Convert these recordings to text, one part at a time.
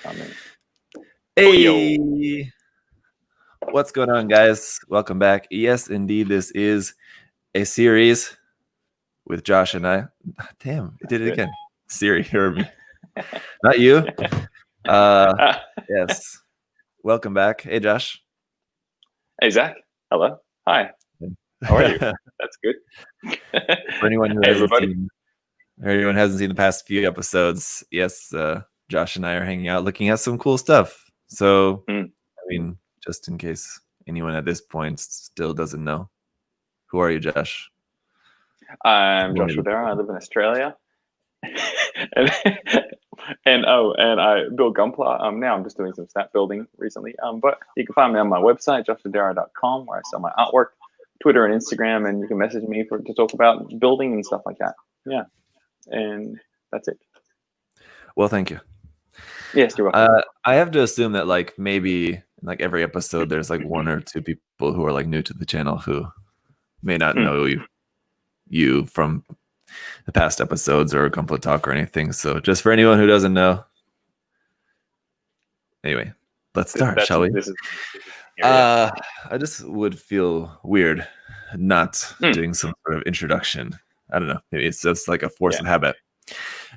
I mean, Hey, what's going on, guys? Welcome back. Yes, indeed, this is a series with Josh and I. Damn, it did it again. Siri, hear me. Not you. Yes. Welcome back. Hey, Josh. Hey, Zach. Hello. Hi. How are you? That's good. For anyone who hasn't seen the past few episodes, yes, Josh and I are hanging out looking at some cool stuff. So, I mean, just in case anyone at this point still doesn't know, who are you, Josh? I'm Josh Rodera. I live in Australia. and I build Gunpla. Now I'm just doing some stat building recently. But you can find me on my website, joshrodera.com, where I sell my artwork, Twitter and Instagram, and you can message me to talk about building and stuff like that. Yeah. And that's it. Well, thank you. Yes, you're welcome. I have to assume that maybe every episode there's one or two people who are new to the channel who may not know you from the past episodes or Gunpla Talk or anything. So just for anyone who doesn't know, anyway, let's start, shall we? I just would feel weird not doing some sort of introduction. I don't know. Maybe it's just a force of habit.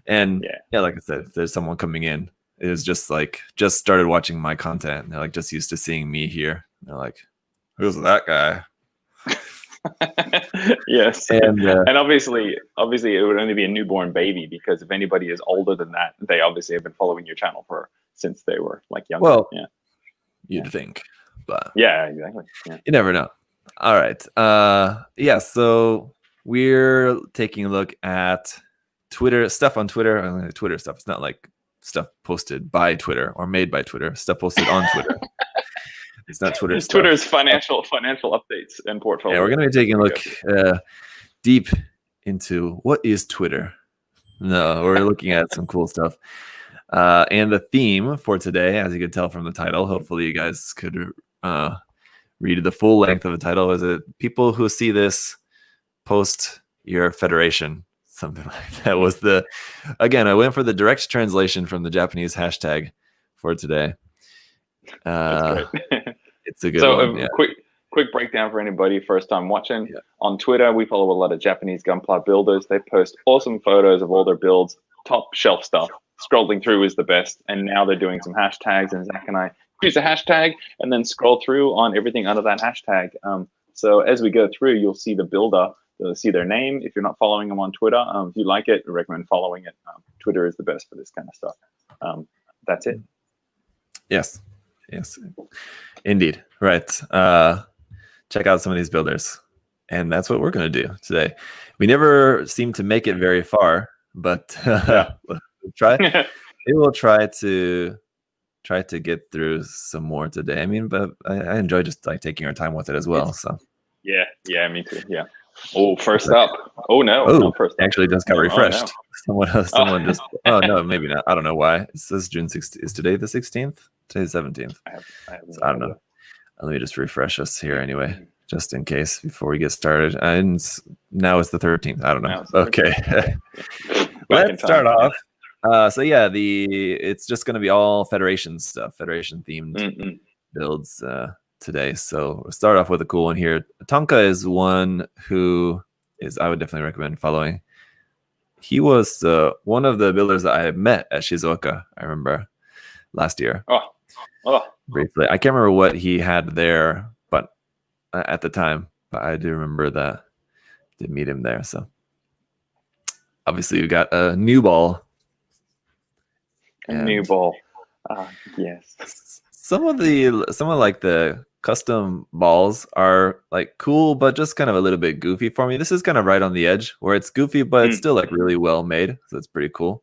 And like I said, if there's someone coming in, it is just just started watching my content, and they're just used to seeing me here. And they're like, who's that guy? Yes, and obviously it would only be a newborn baby, because if anybody is older than that, they obviously have been following your channel since they were younger. Well, you'd think, but exactly. Yeah. You never know. All right, so we're taking a look at Twitter stuff on Twitter. Twitter stuff. It's not stuff posted by Twitter or made by Twitter. Stuff posted on Twitter. It's not Twitter stuff. Twitter's financial updates and portfolio. Yeah, we're going to be taking a look deep into what is Twitter. No, we're looking at some cool stuff. And the theme for today, as you could tell from the title, hopefully you guys could read the full length of the title, is it people who see this post your federation. Something like that was again, I went for the direct translation from the Japanese hashtag for today. That's great. It's a good one. So quick breakdown for anybody first time watching. Yeah. On Twitter, we follow a lot of Japanese Gunpla builders. They post awesome photos of all their builds, top shelf stuff. Scrolling through is the best. And now they're doing some hashtags, and Zach and I use a hashtag and then scroll through on everything under that hashtag. So as we go through, you'll see the builder. You'll see their name. If you're not following them on Twitter, if you like it, I recommend following it. Twitter is the best for this kind of stuff. That's it. Yes, indeed. Right. Check out some of these builders, and that's what we're going to do today. We never seem to make it very far, but we will try to get through some more today. I mean, but I enjoy just taking our time with it as well. So yeah, me too. Yeah. Oh, first up. Oh no! First up. Actually, just got refreshed. No. Someone just. Oh no, maybe not. I don't know why. It says June 16th. Is today the 16th? Today's 17th. I don't know. Let me just refresh us here anyway, just in case before we get started. And now it's the 13th. I don't know. Okay. Let's start off. It's just going to be all Federation stuff, Federation themed builds today. So we'll start off with a cool one here. Tonka is one who I would definitely recommend following. He was one of the builders that I met at Shizuoka, I remember, last year. Briefly. I can't remember what he had there, but at the time, but I do remember that I did meet him there. So obviously you got a new ball. Yes. Some of the custom balls are cool, but just kind of a little bit goofy for me. This is kind of right on the edge where it's goofy, but it's still really well made. So it's pretty cool.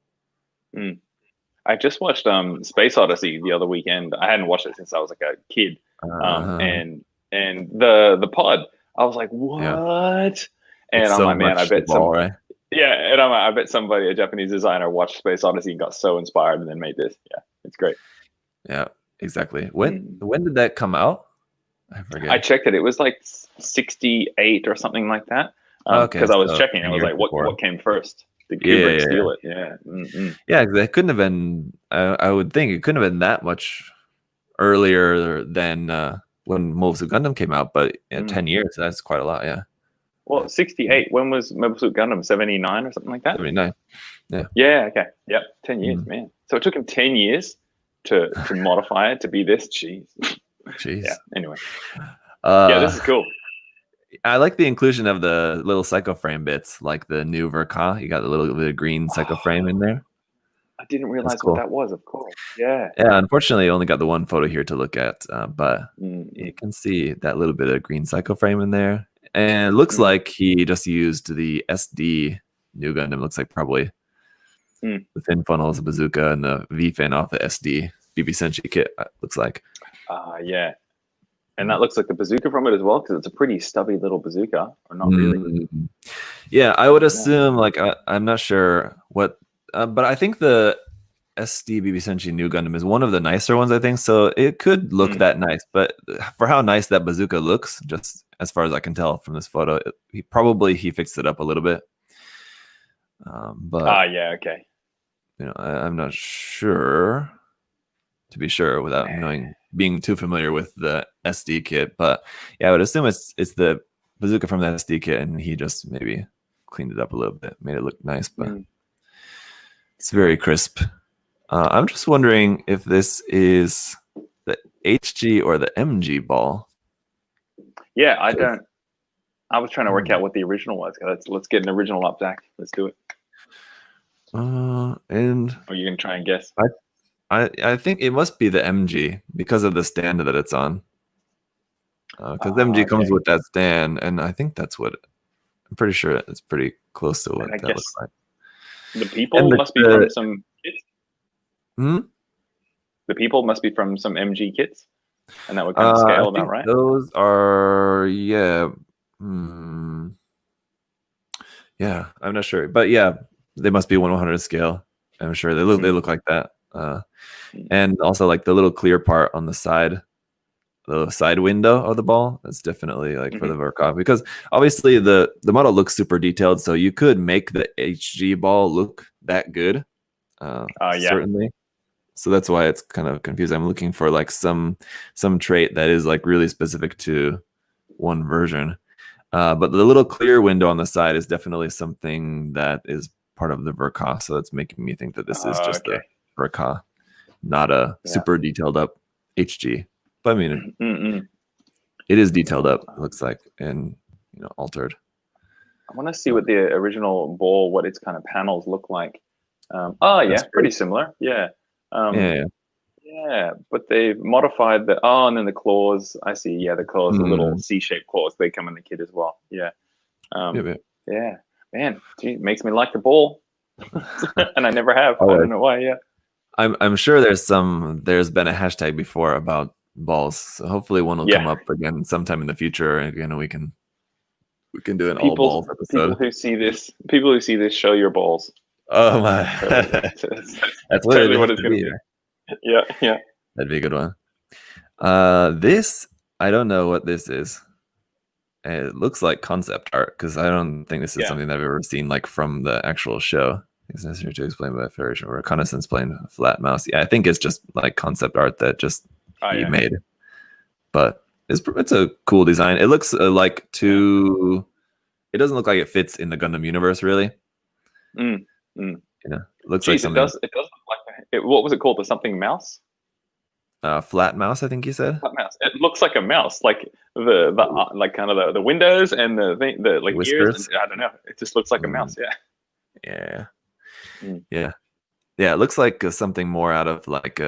I just watched Space Odyssey the other weekend. I hadn't watched it since I was a kid. And the pod, I was like, what? Yeah. And I'm like, man, I bet somebody. Yeah, and I bet somebody, a Japanese designer, watched Space Odyssey and got so inspired and then made this. Yeah, it's great. Yeah, exactly. When did that come out? I forget. I checked it. It was 68 or something like that. Because I was checking. I was like, what came first? Did Kubrick steal it? Yeah. Mm-mm. Yeah, it couldn't have been. I would think it couldn't have been that much earlier than when Mobile Suit Gundam came out, but 10 years, that's quite a lot. Yeah. Well, 68. When was Mobile Suit Gundam? 79 or something like that? 79. Yeah. Yeah. Okay. Yep. 10 years, man. So it took him 10 years to modify it to be this. Jeez. Yeah. Anyway. Yeah, this is cool. I like the inclusion of the little psycho frame bits, like the new Verka. You got the little bit of green psycho frame in there. I didn't realize what that was, of course. Yeah. Yeah, unfortunately, I only got the one photo here to look at, but you can see that little bit of green psycho frame in there. And it looks like he just used the SD new Gundam. Looks like probably the fin funnels, the bazooka, and the V fin off the SD BB Senshi kit, looks like. Yeah. And that looks like the bazooka from it as well, because it's a pretty stubby little bazooka, or not really. Yeah, I would assume, like, I'm not sure what, but I think the SD BB Senshi new Gundam is one of the nicer ones, I think, so it could look that nice. But for how nice that bazooka looks, just as far as I can tell from this photo, he fixed it up a little bit. But yeah, okay. You know, I'm not sure, to be sure, without being too familiar with the SD kit. But yeah, I would assume it's the bazooka from the SD kit, and he just maybe cleaned it up a little bit, made it look nice. But it's very crisp. I'm just wondering if this is the HG or the MG ball. Yeah, I was trying to work out what the original was. Let's get an original up, Zach. Let's do it. And or you can try and guess. I think it must be the MG because of the stand that it's on. Because MG comes with that stand, and I think that's what I'm pretty sure it's pretty close to what that looks like. The people must be from some kits. The people must be from some MG kits, and that would kind of scale that, right? Those are yeah. I'm not sure, but yeah, they must be 1/100 scale. I'm sure they look like that. And also like the little clear part on the side window of the ball, that's definitely like for the Verkov, because obviously the model looks super detailed, so you could make the HG ball look that good. Certainly. So that's why it's kind of confusing. I'm looking for like some trait that is like really specific to one version. But the little clear window on the side is definitely something that is part of the Verka. So that's making me think that this is just the Verka, not a super detailed up HG. But I mean, it is detailed up, it looks like, and altered. I want to see what the original ball, what its kind of panels look like. Pretty similar. Yeah. Yeah, but they've modified and then the claws. I see. Yeah, the claws, the little C-shaped claws, they come in the kit as well. Yeah. Yeah, man, gee, it makes me like the ball, and I never have. I don't know why. Yeah. I'm sure there's been a hashtag before about balls, so hopefully one will come up again sometime in the future. Again, we can do an all balls episode. People who see this, show your balls. Oh my! That's totally what it's going to be. Yeah. That'd be a good one. This, I don't know what this is. It looks like concept art, because I don't think this is something that I've ever seen like from the actual show. It's necessary to explain by Federation or Reconnaissance plane flat mouse. Yeah, I think it's just like concept art that just he made. But it's a cool design. It looks like it doesn't look like it fits in the Gundam universe really. It looks like something. It does look like what was it called? The something mouse? Flat mouse, I think you said. Flat mouse. It looks like a mouse, like the like kind of the windows and the thing, the like whiskers. Ears. I don't know. It just looks like a mouse. Yeah. Yeah. It looks like something more out of like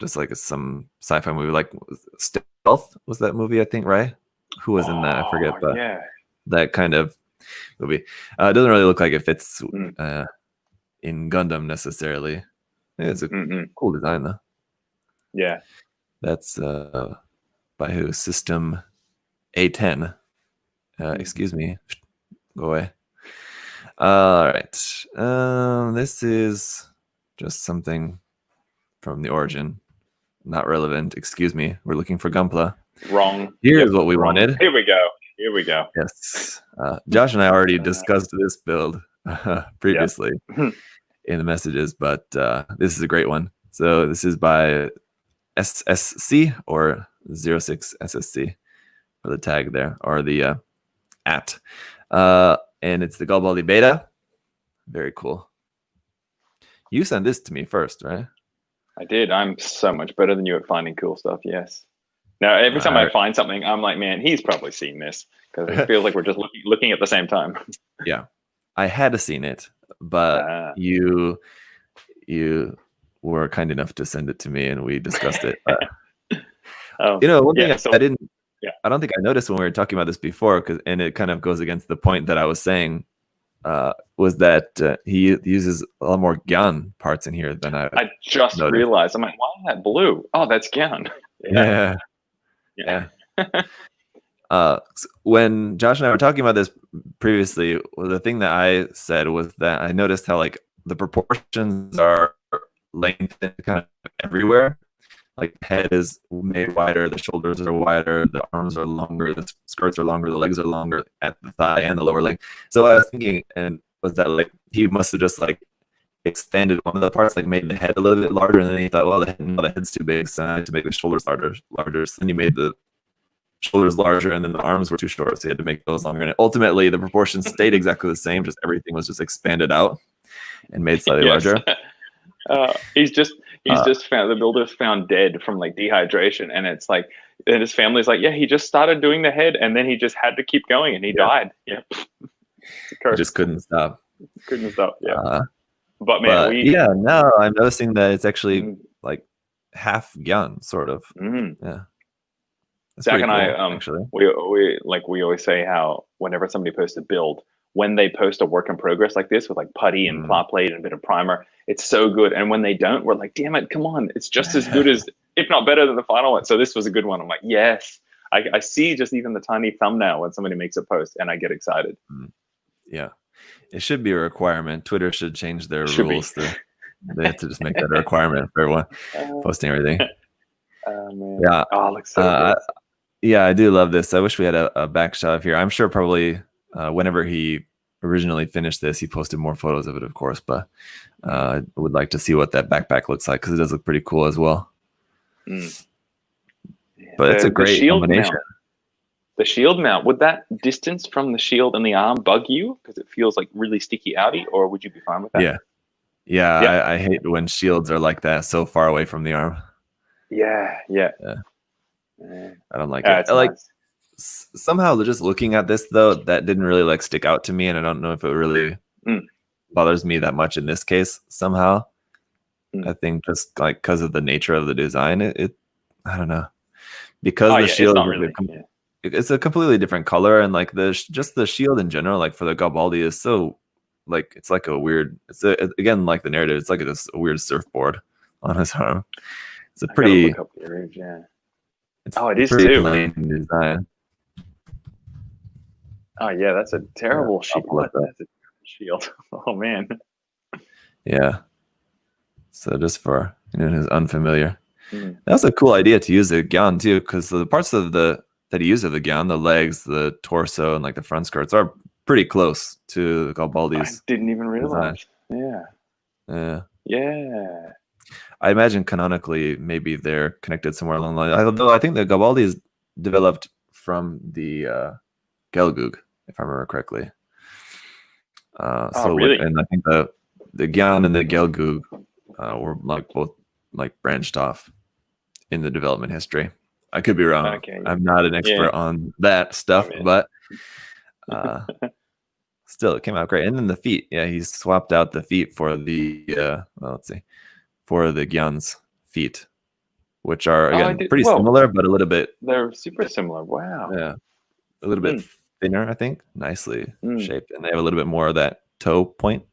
just like some sci-fi movie, like Stealth was that movie, I think, right? Who was in that? I forget, but that kind of movie. It doesn't really look like it fits in Gundam necessarily. It's a cool design though. Yeah. That's by who? System A10. Excuse me. Go away. All right. This is just something from the origin. Not relevant. Excuse me. We're looking for Gunpla. Wrong. Here's what we wanted. Here we go. Yes. Josh and I already discussed this build previously in the messages, but this is a great one. So this is by SSC or 06SSC for the tag there, or the at. And it's the Garibaldi Beta. Very cool. You sent this to me first, right? I did. I'm so much better than you at finding cool stuff. Yes. Now, every time I find something, I'm like, man, he's probably seen this, because it feels like we're just looking at the same time. Yeah, I had seen it, but you were kind enough to send it to me, and we discussed it. One thing I don't think I noticed when we were talking about this before, and it kind of goes against the point that I was saying, was that he uses a lot more Gyan parts in here than I just noticed. Realized. I'm like, why is that blue? Oh, that's Gyan. Yeah. When Josh and I were talking about this previously, the thing that I said was that I noticed how like the proportions are lengthened kind of everywhere. Like the head is made wider, the shoulders are wider, the arms are longer, the skirts are longer, the legs are longer at the thigh and the lower leg. So I was thinking, and was that like he must have just like expanded one of the parts, like made the head a little bit larger, and then he thought, well, the head's too big, so I had to make the shoulders larger. So then he made the shoulders larger, and then the arms were too short, so he had to make those longer. And ultimately, the proportions stayed exactly the same, just everything was just expanded out and made slightly larger. He's just found, the builders found dead from like dehydration, and it's like, and his family's like, yeah, he just started doing the head, and then he just had to keep going, and he died. Yeah, he just couldn't stop. Yeah. But man, now I'm noticing that it's actually like half Gyan, sort of. Yeah. That's Zach and cool, I, actually. we always say how whenever somebody posts a build, when they post a work in progress like this with like putty and plat plate and a bit of primer, it's so good. And when they don't, we're like, damn it, come on, it's just as good as, if not better than the final one. So this was a good one. I'm like, yes, I see just even the tiny thumbnail when somebody makes a post, and I get excited. Yeah, it should be a requirement. Twitter should change their rules. They have to just make that a requirement for everyone posting everything. Man. Yeah. Oh, it looks so good. Yeah, I do love this. I wish we had a back shot of here. I'm sure probably whenever he originally finished this, he posted more photos of it, of course, but I would like to see what that backpack looks like, because it does look pretty cool as well. But it's a great combination. The shield mount, would that distance from the shield and the arm bug you because it feels like really sticky outy, or would you be fine with that? Yeah. I hate when shields are like that, so far away from the arm. Yeah. I don't like it. Like somehow just looking at this though, that didn't really like stick out to me, and I don't know if it really bothers me that much in this case somehow. I think just like because of the nature of the design, it I don't know, because the shield it's a completely different color, and like the shield in general, like for the Garibaldi, is so like it's like a weird. Again, like the narrative, it's like a weird surfboard on his arm. It's a pretty. Look up the image, yeah. It is too. Plain design. Oh yeah, that's a terrible shield. That's a terrible shield. Oh man. Yeah. So just for who's unfamiliar, that's a cool idea to use the Gyan too, because the parts of that he used of the Gyan, the legs, the torso, and like the front skirts are pretty close to the Garibaldi's. I didn't even realize. Yeah. I imagine canonically maybe they're connected somewhere along the line. Although I think the Garibaldi is developed from the Gelgug, if I remember correctly. Really? And I think the Gyan and the Gelgug were like both like branched off in the development history. I could be wrong. Okay, I'm not an expert on that stuff, but still, it came out great. And then the feet, he swapped out the feet for the for the Gyan's feet, which are again pretty similar, but a little bit. They're super similar. Wow. Yeah, a little bit thinner, I think. Nicely shaped, and they have a little bit more of that toe point.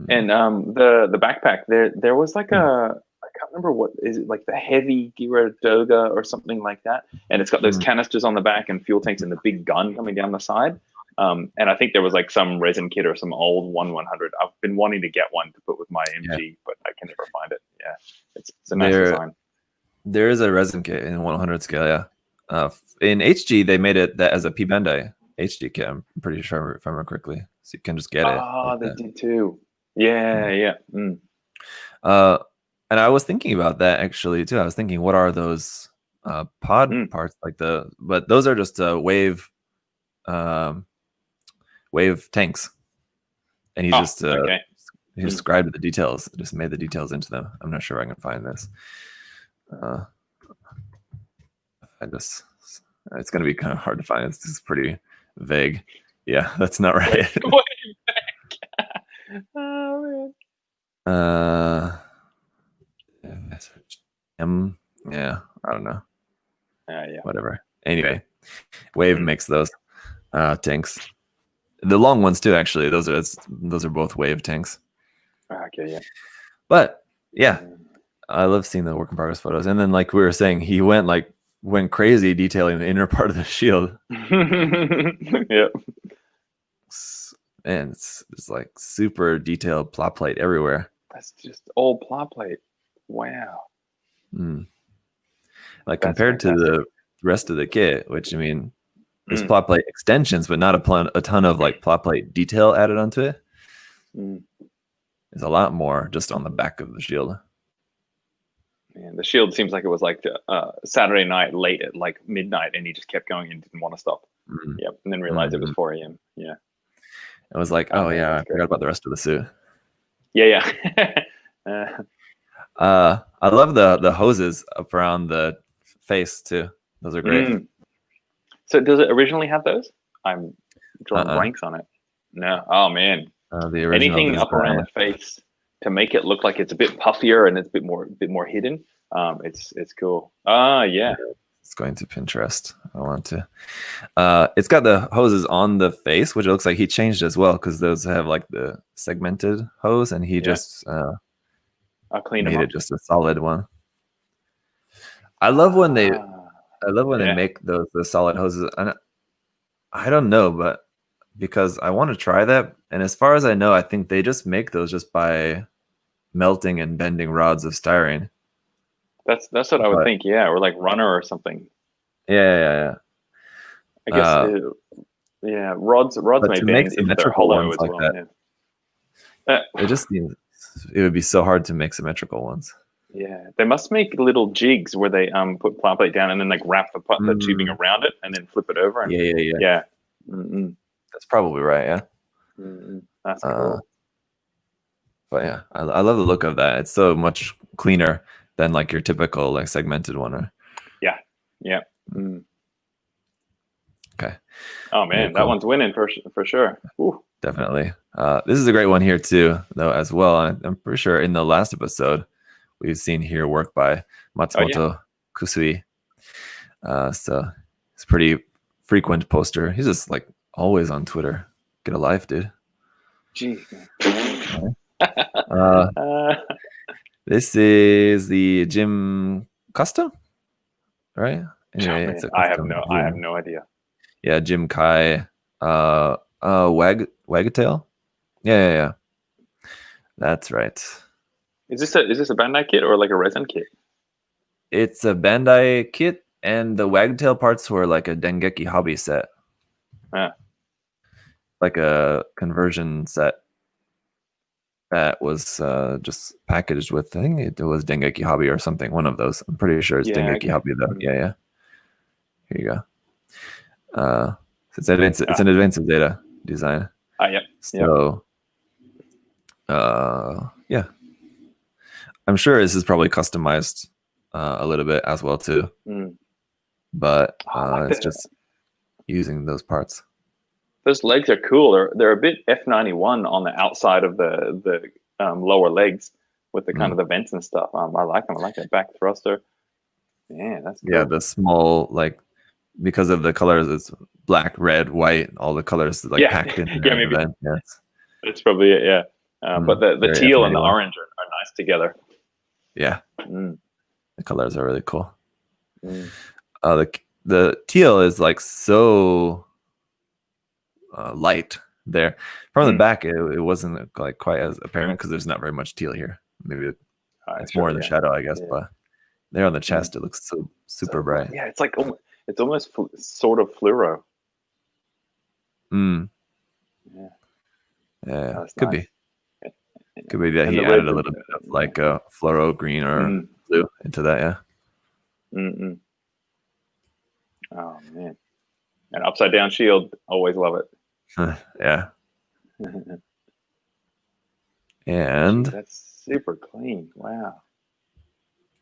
And the backpack, there was like I can't remember what is it, like the heavy Giradoga or something like that, and it's got those canisters on the back and fuel tanks and the big gun coming down the side. And I think there was like some resin kit or some old 1/100. I've been wanting to get one to put with my MG, but I can never find it. Yeah, it's a nice design. There is a resin kit in 100 scale. Yeah, in HG they made it that as a P Bandai HG kit. I'm pretty sure if I remember correctly. so you can just get it. Oh, like they that. did too. Yeah, yeah. Mm. And I was thinking about that actually too. I was thinking, what are those pod parts like but those are just wave tanks, and he just okay. he described the details, just made the details into them. I'm not sure if I can find this. It's going to be kind of hard to find. This is pretty vague. Yeah, that's not right. Way back. Oh, man. Yeah, I don't know. Yeah. Whatever. Anyway, Wave makes those tanks. The long ones too, actually. Those are both Wave tanks. Okay, yeah. But yeah, I love seeing the work in progress photos. And then, like we were saying, he went crazy detailing the inner part of the shield. Yep. And it's like super detailed plot plate everywhere. That's just all plot plate. Wow. Like, compared to the rest of the kit, which, I mean, there's plot plate extensions, but not a ton of like plot plate detail added onto it. There's a lot more just on the back of the shield. Man, the shield seems like it was like Saturday night late at like midnight, and he just kept going and didn't want to stop. Yep, and then realized it was 4 a.m. Yeah. I was like, oh yeah, I forgot about the rest of the suit. Yeah. I love the hoses up around the face too. Those are great. So does it originally have those? I'm drawing blanks on it. No. Oh man. Anything up around the face to make it look like it's a bit puffier and it's a bit more hidden. It's cool. Yeah. It's going to Pinterest. I want to. It's got the hoses on the face, which it looks like he changed as well, because those have like the segmented hose, and he just I'll clean made them up. it just a solid one. I love when they make the solid hoses. I don't know, but because I want to try that, and as far as I know, I think they just make those just by melting and bending rods of styrene. That's what I would think. Yeah, or like runner or something. Yeah. I guess. Rods may bend if they're hollow as like well. That. It just seems it would be so hard to make symmetrical ones. Yeah, they must make little jigs where they put plot plate down and then like wrap the tubing around it and then flip it over. And, yeah. That's probably right. Yeah. That's cool. But yeah, I love the look of that. It's so much cleaner than like your typical like segmented one. Yeah. Okay. Oh man, that one's winning for sure. Ooh. Definitely. This is a great one here too, though, as well. I'm pretty sure in the last episode we've seen here work by Matsumoto Kusui. So it's pretty frequent poster. He's just like always on Twitter. Get a life, dude. Gee. This is the Jim Custom, right? Anyway, I have no idea. Yeah, Jim Kai, Wagtail. Yeah. That's right. Is this a Bandai kit or like a resin kit? It's a Bandai kit, and the Wagtail parts were like a Dengeki hobby set. Like a conversion set that was just packaged with, I think it was Dengeki Hobby or something, one of those. I'm pretty sure it's Dengeki Hobby though. Yeah. Here you go. It's an advanced data design. Yep. So, yeah. I'm sure this is probably customized a little bit as well too. But it's just using those parts. Those legs are cool. They're a bit F91 on the outside of the lower legs with the kind of the vents and stuff. I like them. I like that back thruster. Yeah, that's cool. Yeah, the small, like, because of the colors, it's black, red, white, all the colors like packed in there. Maybe. That's probably it. Yeah, but the teal and the orange are nice together. Yeah, the colors are really cool. The teal is like so light there. From the back, it wasn't like quite as apparent because there's not very much teal here. Maybe it's more in the shadow, I guess. But there on the chest, it looks so super bright. Yeah, it's like it's almost sort of fluoro. Yeah. Yeah, That's could nice. be. Could be that And he the added red, a little bit of like a fluoro green or blue into that. Yeah. Oh man, an upside down shield. Always love it. Yeah. Gee, And that's super clean. Wow.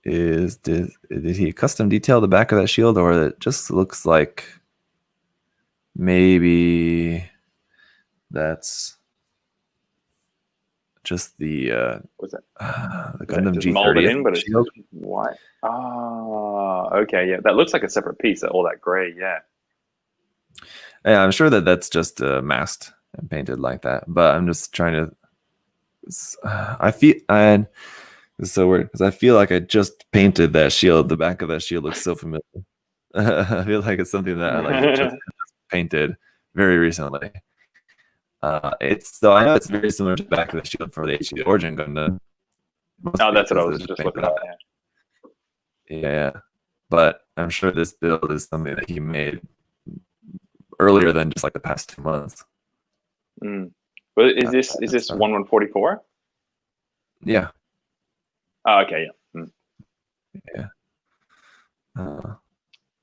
did he custom detail the back of that shield, or it just looks like maybe that's just the What's that? the Is that Gundam just molded G30 in, but it's shield? just white? Ah, okay, yeah. That looks like a separate piece. All that gray, yeah. Yeah, I'm sure that that's just masked and painted like that. But I'm just trying to. I feel and it's so weird because I feel like I just painted that shield. The back of that shield looks so familiar. I feel like it's something that I like just painted very recently. It's so I know it's very similar to the back of the shield for the HD Origin Gundam. Oh, that's what I was just looking at. Yeah, but I'm sure this build is something that he made earlier than just like the past 2 months. But is this 1144? Yeah. Oh, okay, yeah. Yeah.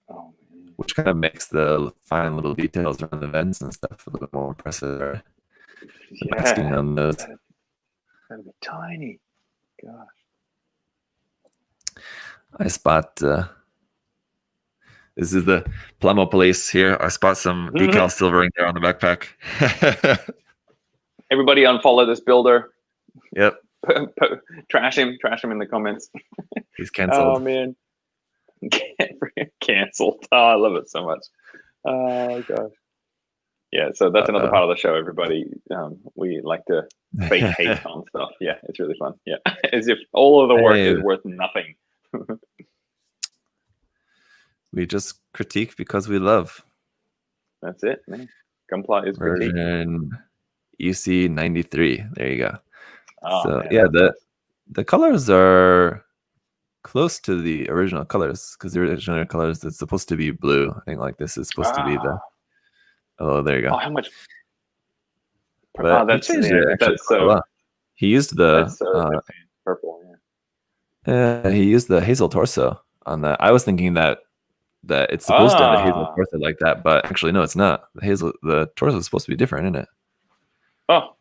Oh, which kind of makes the fine little details around the vents and stuff a little bit more impressive. Right? The masking on those. That'd be tiny. Gosh. I spot. This is the Plamo police here. I spot some decal silvering there on the backpack. Everybody unfollow this builder. Yep. Trash him in the comments. He's canceled. Oh man. Canceled. Oh, I love it so much. Oh gosh. Yeah, so that's another part of the show, everybody. We like to fake hate on stuff. Yeah, it's really fun. Yeah. As if all of the work is worth nothing. We just critique because we love. That's it, man. Gunpla is version UC 93. There you go. Oh, so man, yeah, the colors are close to the original colors because the original colors it's supposed to be blue. I think like this is supposed to be the. Oh, there you go. Oh, how much? But he changed it actually quite a lot. He used the purple. Yeah, he used the hazel torso on that. I was thinking that it's supposed to have a hazel torso like that, but actually no, it's not. The torso is supposed to be different, isn't it? Oh,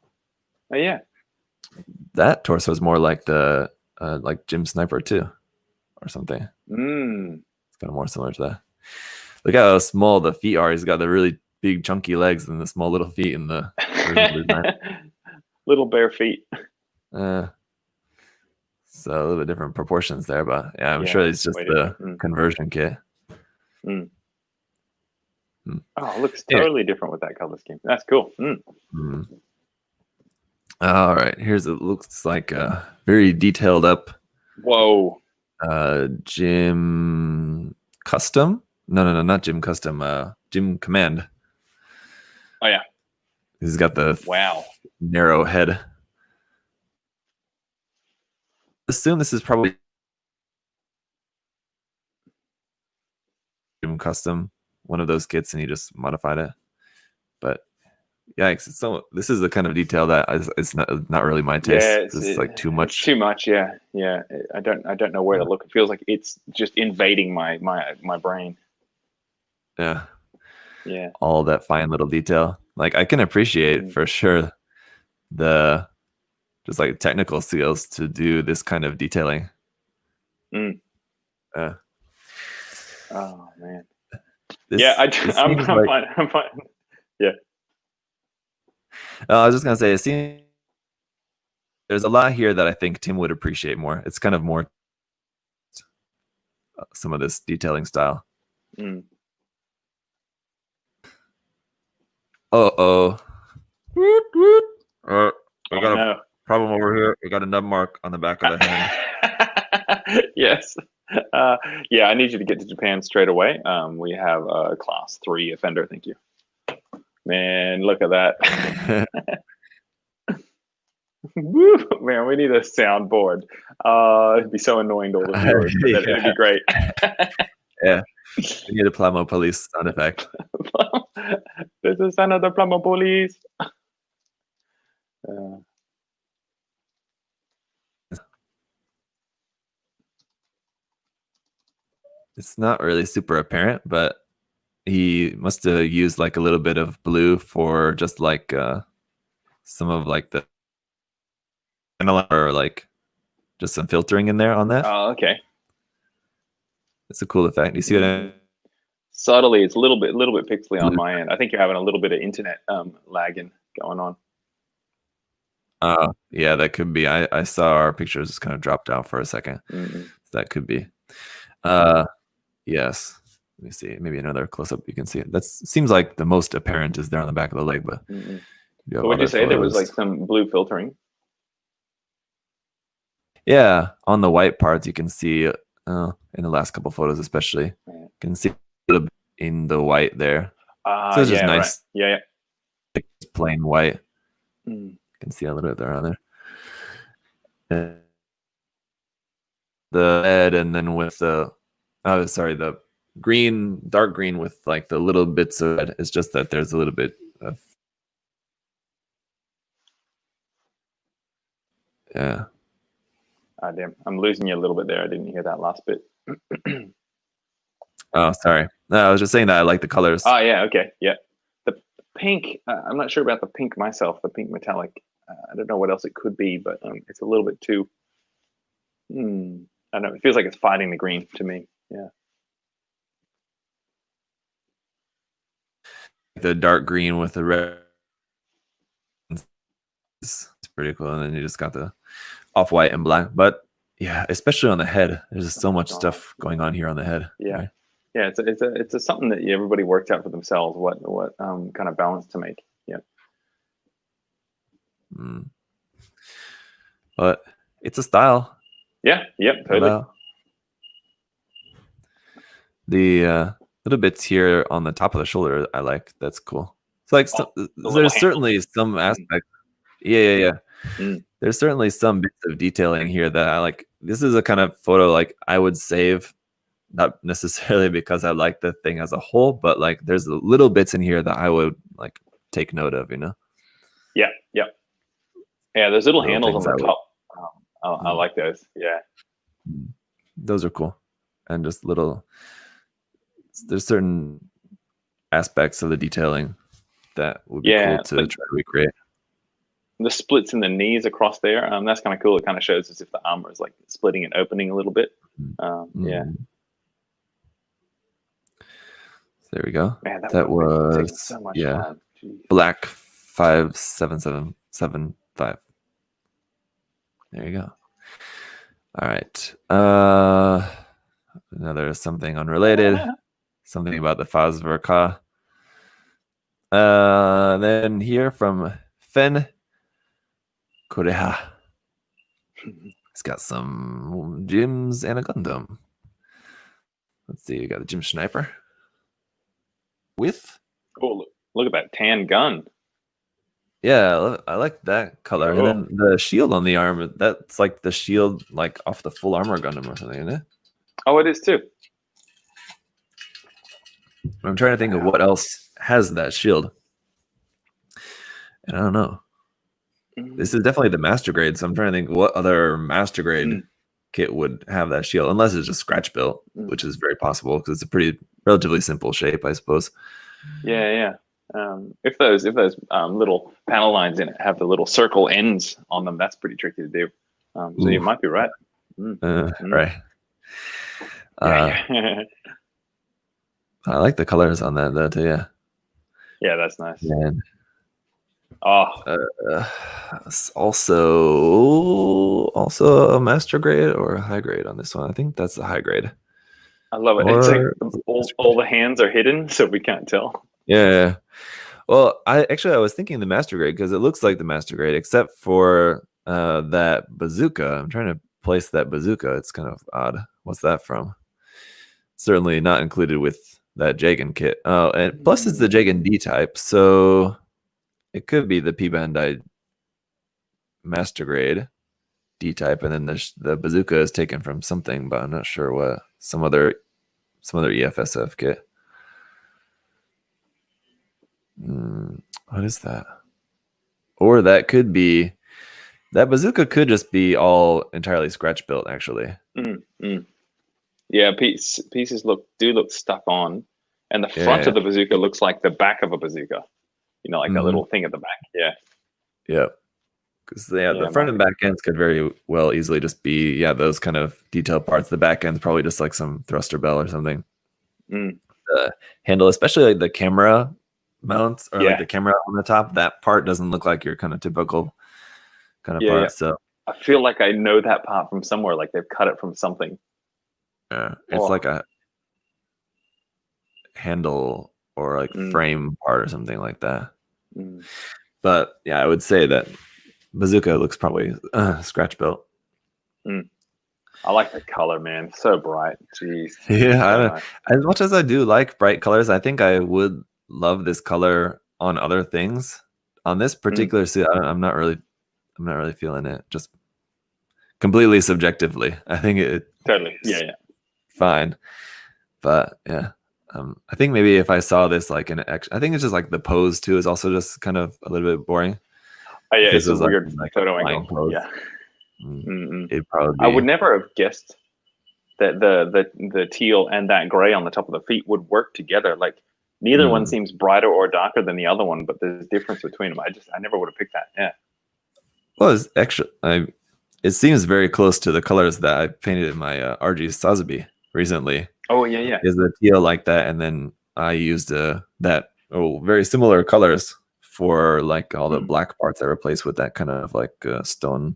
yeah. That torso is more like the like Jim Sniper 2 or something. It's kind of more similar to that. Look how small the feet are. He's got the really big chunky legs and the small little feet in the little bare feet. So a little bit different proportions there, but yeah, I'm sure it's just the conversion kit. Oh, it looks totally different with that color scheme. That's cool. All right, here's it looks like a very detailed up. Whoa. Jim Custom? No, not Jim Custom. Jim Command. Oh yeah. He's got the narrow head. Assume this is probably Jim Custom, one of those kits, and he just modified it. But yikes! This is the kind of detail that it's not really my taste. Yeah, it's like too much. Too much. Yeah. I don't know where to look. It feels like it's just invading my brain. Yeah. Yeah. All that fine little detail. Like I can appreciate for sure the just like technical skills to do this kind of detailing. Oh man. I'm fine. Yeah. I was just gonna say, it seems there's a lot here that I think Tim would appreciate more. It's kind of more some of this detailing style. We got a problem over here. We got a nub mark on the back of the hand. Yes. Yeah, I need you to get to Japan straight away. We have a class 3 offender. Thank you. Man, look at that. Woo, man, we need a soundboard. It'd be so annoying to all the viewers, but it'd be great. Yeah. We need a Plamo police sound effect. This is another Plamo police. It's not really super apparent, but he must have used like a little bit of blue for just like some of like the or like just some filtering in there on that. Oh, okay. It's a cool effect. You see what I Subtly, it's a little bit pixely on my end. I think you're having a little bit of internet lagging going on. Yeah, that could be. I saw our pictures just kind of dropped out for a second. That could be. Yes. Let me see. Maybe another close up. You can see it. That seems like the most apparent is there on the back of the leg. But so would you say there was like some blue filtering? Yeah, on the white parts you can see in the last couple photos, especially you can see a little bit in the white there. So it's just nice. Right. Yeah. Plain white. You can see a little bit there on there. The red, and then with the the green, dark green with like the little bits of red. It's just that there's a little bit of yeah. Damn, I'm losing you a little bit there. I didn't hear that last bit. Oh, sorry. No, I was just saying that I like the colors. Oh yeah, okay, yeah. The pink. I'm not sure about the pink myself. The pink metallic. I don't know what else it could be, but it's a little bit too. I don't know. It feels like it's fighting the green to me. Yeah. The dark green with the red. It's pretty cool, and then you just got the off-white and black. But yeah, especially on the head, there's just so much stuff going on here on the head. Yeah, right? Yeah. It's something that everybody worked out for themselves. What kind of balance to make. Yeah. But it's a style. Yeah. Yep. Totally. The little bits here on the top of the shoulder, I like. That's cool. It's like there's certainly some aspect. Yeah. There's certainly some bits of detailing here that I like. This is a kind of photo like I would save, not necessarily because I like the thing as a whole, but like there's little bits in here that I would like take note of, you know? Yeah. Those little handles on the top. I like those. Yeah. Those are cool. And just there's certain aspects of the detailing that would be cool to try to recreate. The splits in the knees across there, that's kind of cool. It kind of shows as if the armor is like splitting and opening a little bit. Yeah. There we go. Man, that was so much time. Black 57775. There you go. All right. Another something unrelated. Something about the Fazverka. Then here from Fen Koreha. It's got some gyms and a Gundam. Let's see. You got the Jim Sniper. With look at that tan gun. Yeah, I like that color. And then the shield on the arm, that's like the shield like off the full armor Gundam or something, isn't it? Oh, it is too. I'm trying to think of what else has that shield. And I don't know. This is definitely the master grade, so I'm trying to think what other master grade kit would have that shield, unless it's just scratch built, which is very possible because it's a pretty relatively simple shape, I suppose. Yeah. If those little panel lines in it have the little circle ends on them, that's pretty tricky to do. So you might be right. Right. Yeah. I like the colors on that though too. Yeah, that's nice. And also a master grade or a high grade on this one. I think that's the high grade. I love it. It's like all the hands are hidden, so we can't tell. Yeah. Well, I was thinking the master grade because it looks like the master grade, except for that bazooka. I'm trying to place that bazooka. It's kind of odd. What's that from? Certainly not included with that Jagan kit. Oh, and plus it's the Jagan D type, so it could be the P Bandai master grade D type, and then the bazooka is taken from something, but I'm not sure what. Some other EFSF kit. What is that? Or that bazooka could just be all entirely scratch built, actually. Yeah, pieces look stuck on, and the front of the bazooka looks like the back of a bazooka. Like that little thing at the back. Yeah. Because the front and back ends could very well easily just be those kind of detailed parts. The back end's probably just like some thruster bell or something. The handle, especially like the camera mounts or like the camera on the top, that part doesn't look like your kind of typical kind of part. So I feel like I know that part from somewhere, like they've cut it from something. It's like a handle or like frame part or something like that. But yeah, I would say that bazooka looks probably scratch built. I like the color, man. So bright. Jeez. Yeah, as much as I do like bright colors, I think I would love this color on other things. On this particular suit, I'm not really feeling it. Just completely subjectively, I think it totally fine. But yeah, I think maybe if I saw this like I think it's just like the pose too is also just kind of a little bit boring. Oh yeah, it's a weird photo angle. Pose. Yeah. It'd probably be. I would never have guessed that the teal and that gray on the top of the feet would work together. Like neither one seems brighter or darker than the other one, but there's a difference between them. I never would have picked that. Yeah. Well, it's actually it seems very close to the colors that I painted in my RG Sotheby recently. Oh yeah. Is the teal like that, and then I used very similar colors for like all the black parts I replaced with that kind of like stone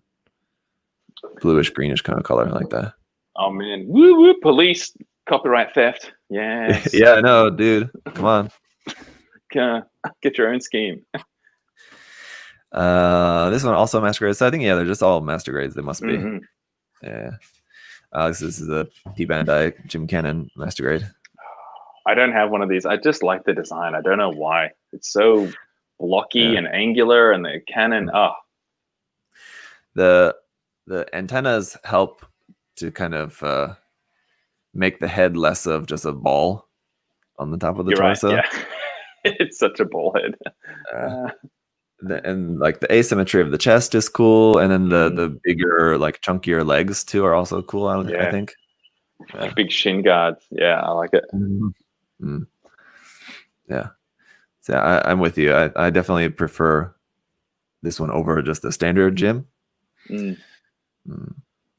bluish greenish kind of color like that. Oh man, woo woo! Police, copyright theft. Yes. Yeah, no, dude, come on. Get your own scheme. This one also master grades. So I think they're just all master grades. They must be. Yeah. Alex, this is a P Bandai Jim Cannon master grade. I don't have one of these. I just like the design. I don't know why. It's so blocky and angular, and the cannon. The antennas help to kind of make the head less of just a ball on the top of the torso. Right, yeah. It's such a ball head. And like the asymmetry of the chest is cool, and then the bigger, like chunkier legs too are also cool. I think. Like big shin guards. Yeah, I like it. Yeah. So I'm with you. I definitely prefer this one over just the standard Jim.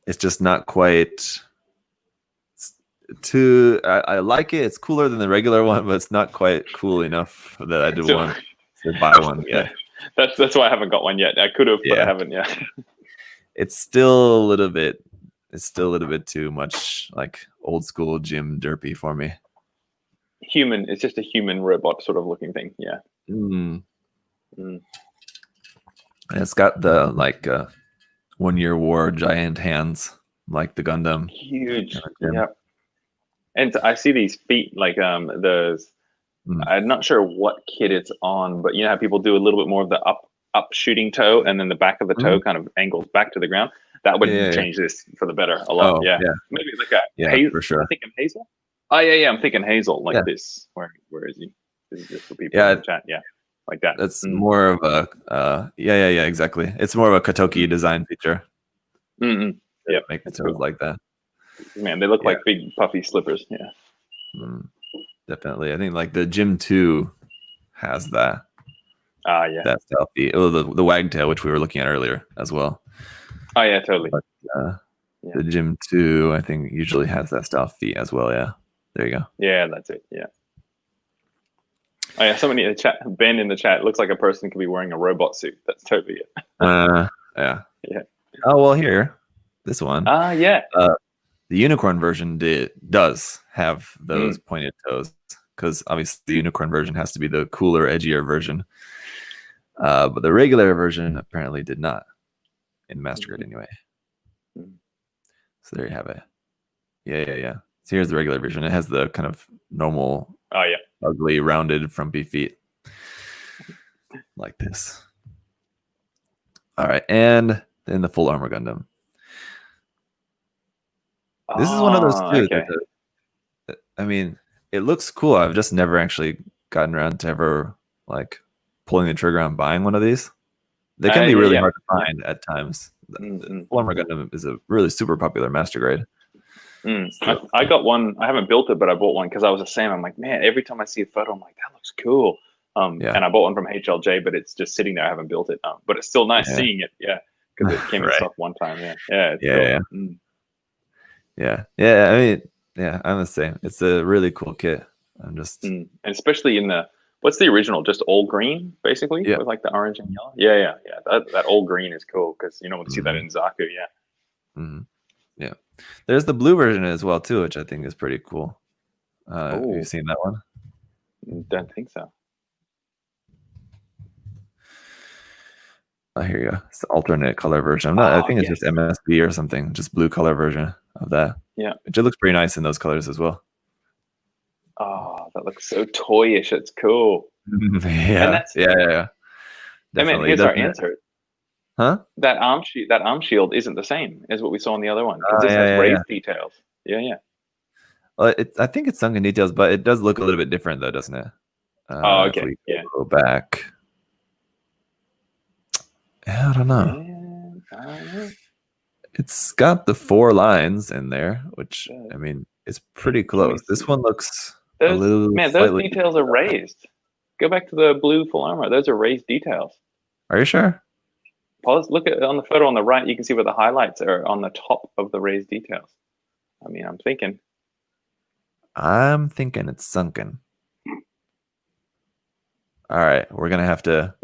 It's just not quite too. I like it. It's cooler than the regular one, but it's not quite cool enough that I do want to buy one yet. That's why I haven't got one yet. I could have, but I haven't yet. It's still a little bit. It's still a little bit too much like old school Jim derpy for me. Human. It's just a human robot sort of looking thing. Yeah. And it's got the like 1 Year War giant hands, like the Gundam. Huge. Yeah. And I see these feet, like those. I'm not sure what kit it's on, but you know how people do a little bit more of the up shooting toe, and then the back of the toe kind of angles back to the ground. That would change this for the better a lot. Maybe like a hazel. For sure. I think hazel. Oh yeah. I'm thinking hazel, like this. Where is he? This is just for people in the chat. Yeah, like that. That's more of a exactly. It's more of a Katoki design feature. Yeah, make the toes like that. Man, they look like big puffy slippers. Yeah. Definitely. I think like the Jim 2 has that. Yeah. That style feet. Oh, the wagtail, which we were looking at earlier as well. Oh yeah, totally. But, the Jim 2, I think, usually has that style feet as well. Yeah. There you go. Yeah, that's it. Yeah. Oh yeah, somebody in the chat, Ben in the chat, looks like a person could be wearing a robot suit. That's totally it. Yeah. Oh well, here, this one. Yeah. The unicorn version does have those pointed toes, because obviously the unicorn version has to be the cooler, edgier version. But the regular version apparently did not, in Master Grade anyway. So there you have it. Yeah. So here's the regular version. It has the kind of normal, ugly, rounded, frumpy feet, like this. All right, and then the full armor Gundam. This is one of those too. That, I mean, it looks cool. I've just never actually gotten around to ever like pulling the trigger on buying one of these. They can be really hard to find at times. Plumber Gundam is a really super popular master grade. So, I got one. I haven't built it, but I bought one because I was a Sam. I'm like, man, every time I see a photo, I'm like, that looks cool. And I bought one from HLJ, but it's just sitting there. I haven't built it. But it's still nice seeing it. Yeah, because it came in stock one time. Yeah. I mean, I'm the same. It's a really cool kit. I'm just, and especially in what's the original? Just all green, basically, with like the orange and yellow. Yeah. That all green is cool because you see that in Zaku. Yeah. There's the blue version as well too, which I think is pretty cool. Have you seen that one? Don't think so. Oh, here you go. It's the alternate color version. I think it's just MSB or something, just blue color version of that. Yeah. Which it looks pretty nice in those colors as well. Oh, that looks so toyish. It's cool. Yeah. Definitely. I mean, here's our answer. Huh? That arm shield isn't the same as what we saw in the other one because this has raised details. Yeah. Well, I think it's sunken details, but it does look a little bit different though, doesn't it? Okay. If we go back. I don't know. It's got the 4 lines in there, which I mean, it's pretty close. This one looks a little. Man, those details are raised. Go back to the blue full armor. Those are raised details. Are you sure? Pause. Look at on the photo on the right. You can see where the highlights are on the top of the raised details. I mean, I'm thinking it's sunken. All right, we're gonna have to.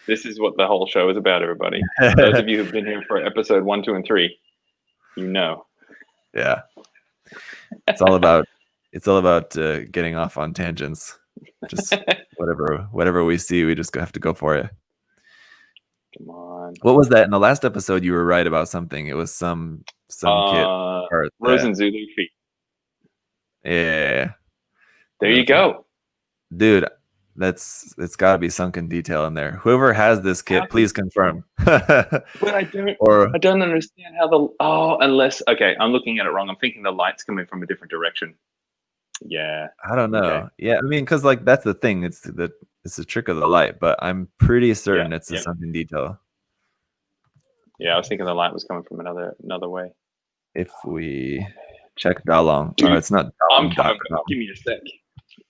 This is what the whole show is about, everybody. Those of you who've been here for episode 1, 2, and 3, you know. Yeah, it's all about getting off on tangents. Just whatever we see, we just have to go for it. Come on. What was that in the last episode? You were right about something. It was some kit. Rosen Zulu feet. Yeah. There you go, dude. It's got to be sunken detail in there. Whoever has this kit, please confirm. But I don't understand how unless I'm looking at it wrong. I'm thinking the light's coming from a different direction. Yeah. I don't know. Okay. Yeah, I mean, because like that's the thing. It's the trick of the light, but I'm pretty certain it's a sunken detail. Yeah, I was thinking the light was coming from another way. If we check Dalong, it's not Dalong. Give me a sec.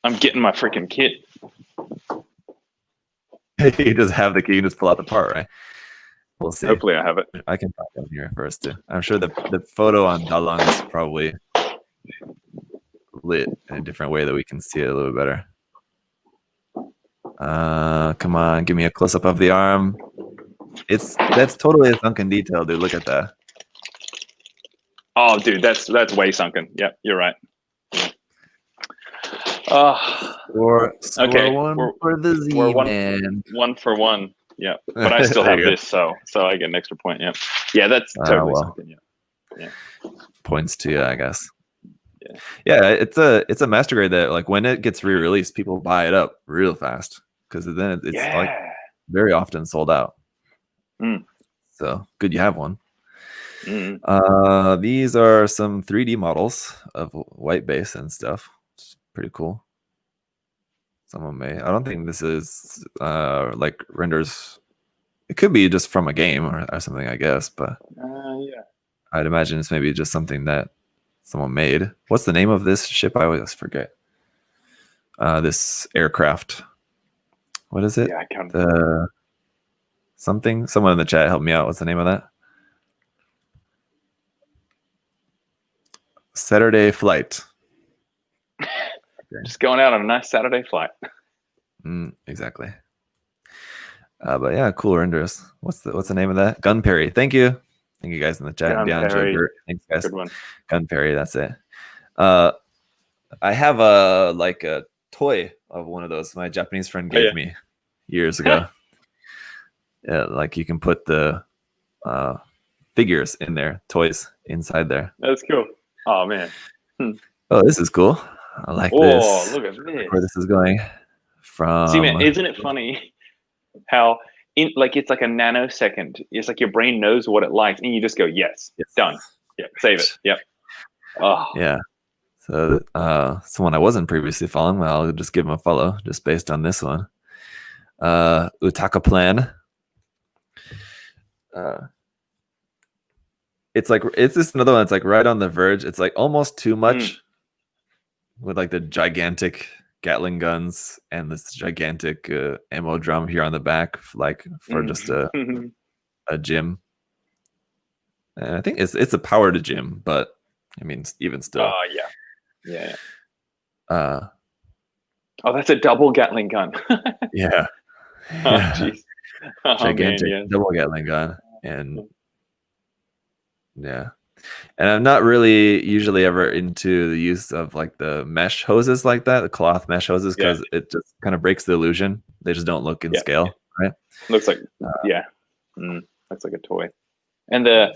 I'm getting my freaking kit. You just have the key. You just pull out the part, right? We'll see. Hopefully, I have it. I can pop in here first too. I'm sure the photo on Dalong is probably lit in a different way that we can see it a little better. Come on, give me a close up of the arm. That's totally a sunken detail, dude. Look at that. Oh, dude, that's way sunken. Yep, you're right. Score one for the Z-Man. One for one. Yeah, but I still have this, so I get an extra point. Yeah, that's totally sunken. Yeah. Points to you, I guess. Yeah, it's a master grade that like when it gets re-released, people buy it up real fast because then it's like very often sold out. So good you have one. These are some 3D models of white base and stuff. It's pretty cool. Someone may. I don't think this is like renders. It could be just from a game or something, I guess. But I'd imagine it's maybe just something that someone made. What's the name of this ship? I always forget. This aircraft. What is it? Yeah, I can't. Something. Someone in the chat help me out. What's the name of that? Saturday flight. Just going out on a nice Saturday flight. Exactly. But yeah, cool renders. What's the name of that? Gunperry. Thank you guys in the chat. Thanks guys. Good one. Gunperry. That's it. I have a toy of one of those. My Japanese friend gave me years ago. Yeah, like you can put the figures in there, toys inside there. That's cool. Oh man. Oh, this is cool. I like this. Oh, look at this. Where this is going from. See, man, isn't it funny how it's like a nanosecond. It's like your brain knows what it likes, and you just go, yes. Done. Yeah, save it. Yep. Oh. Yeah. So someone I wasn't previously following, well, I'll just give him a follow just based on this one. Utaka Plan. it's just another one that's like right on the verge. It's like almost too much with like the gigantic Gatling guns and this gigantic ammo drum here on the back, like for just a gym. And I think it's a powered gym, but I mean, even still. Yeah. Oh, that's a double Gatling gun. Yeah. Oh, jeez. Gigantic double Gatling gun. And yeah. And I'm not really usually ever into the use of like the mesh hoses like that, the cloth mesh hoses, because it just kind of breaks the illusion. They just don't look in scale, right? Looks like looks like a toy. And the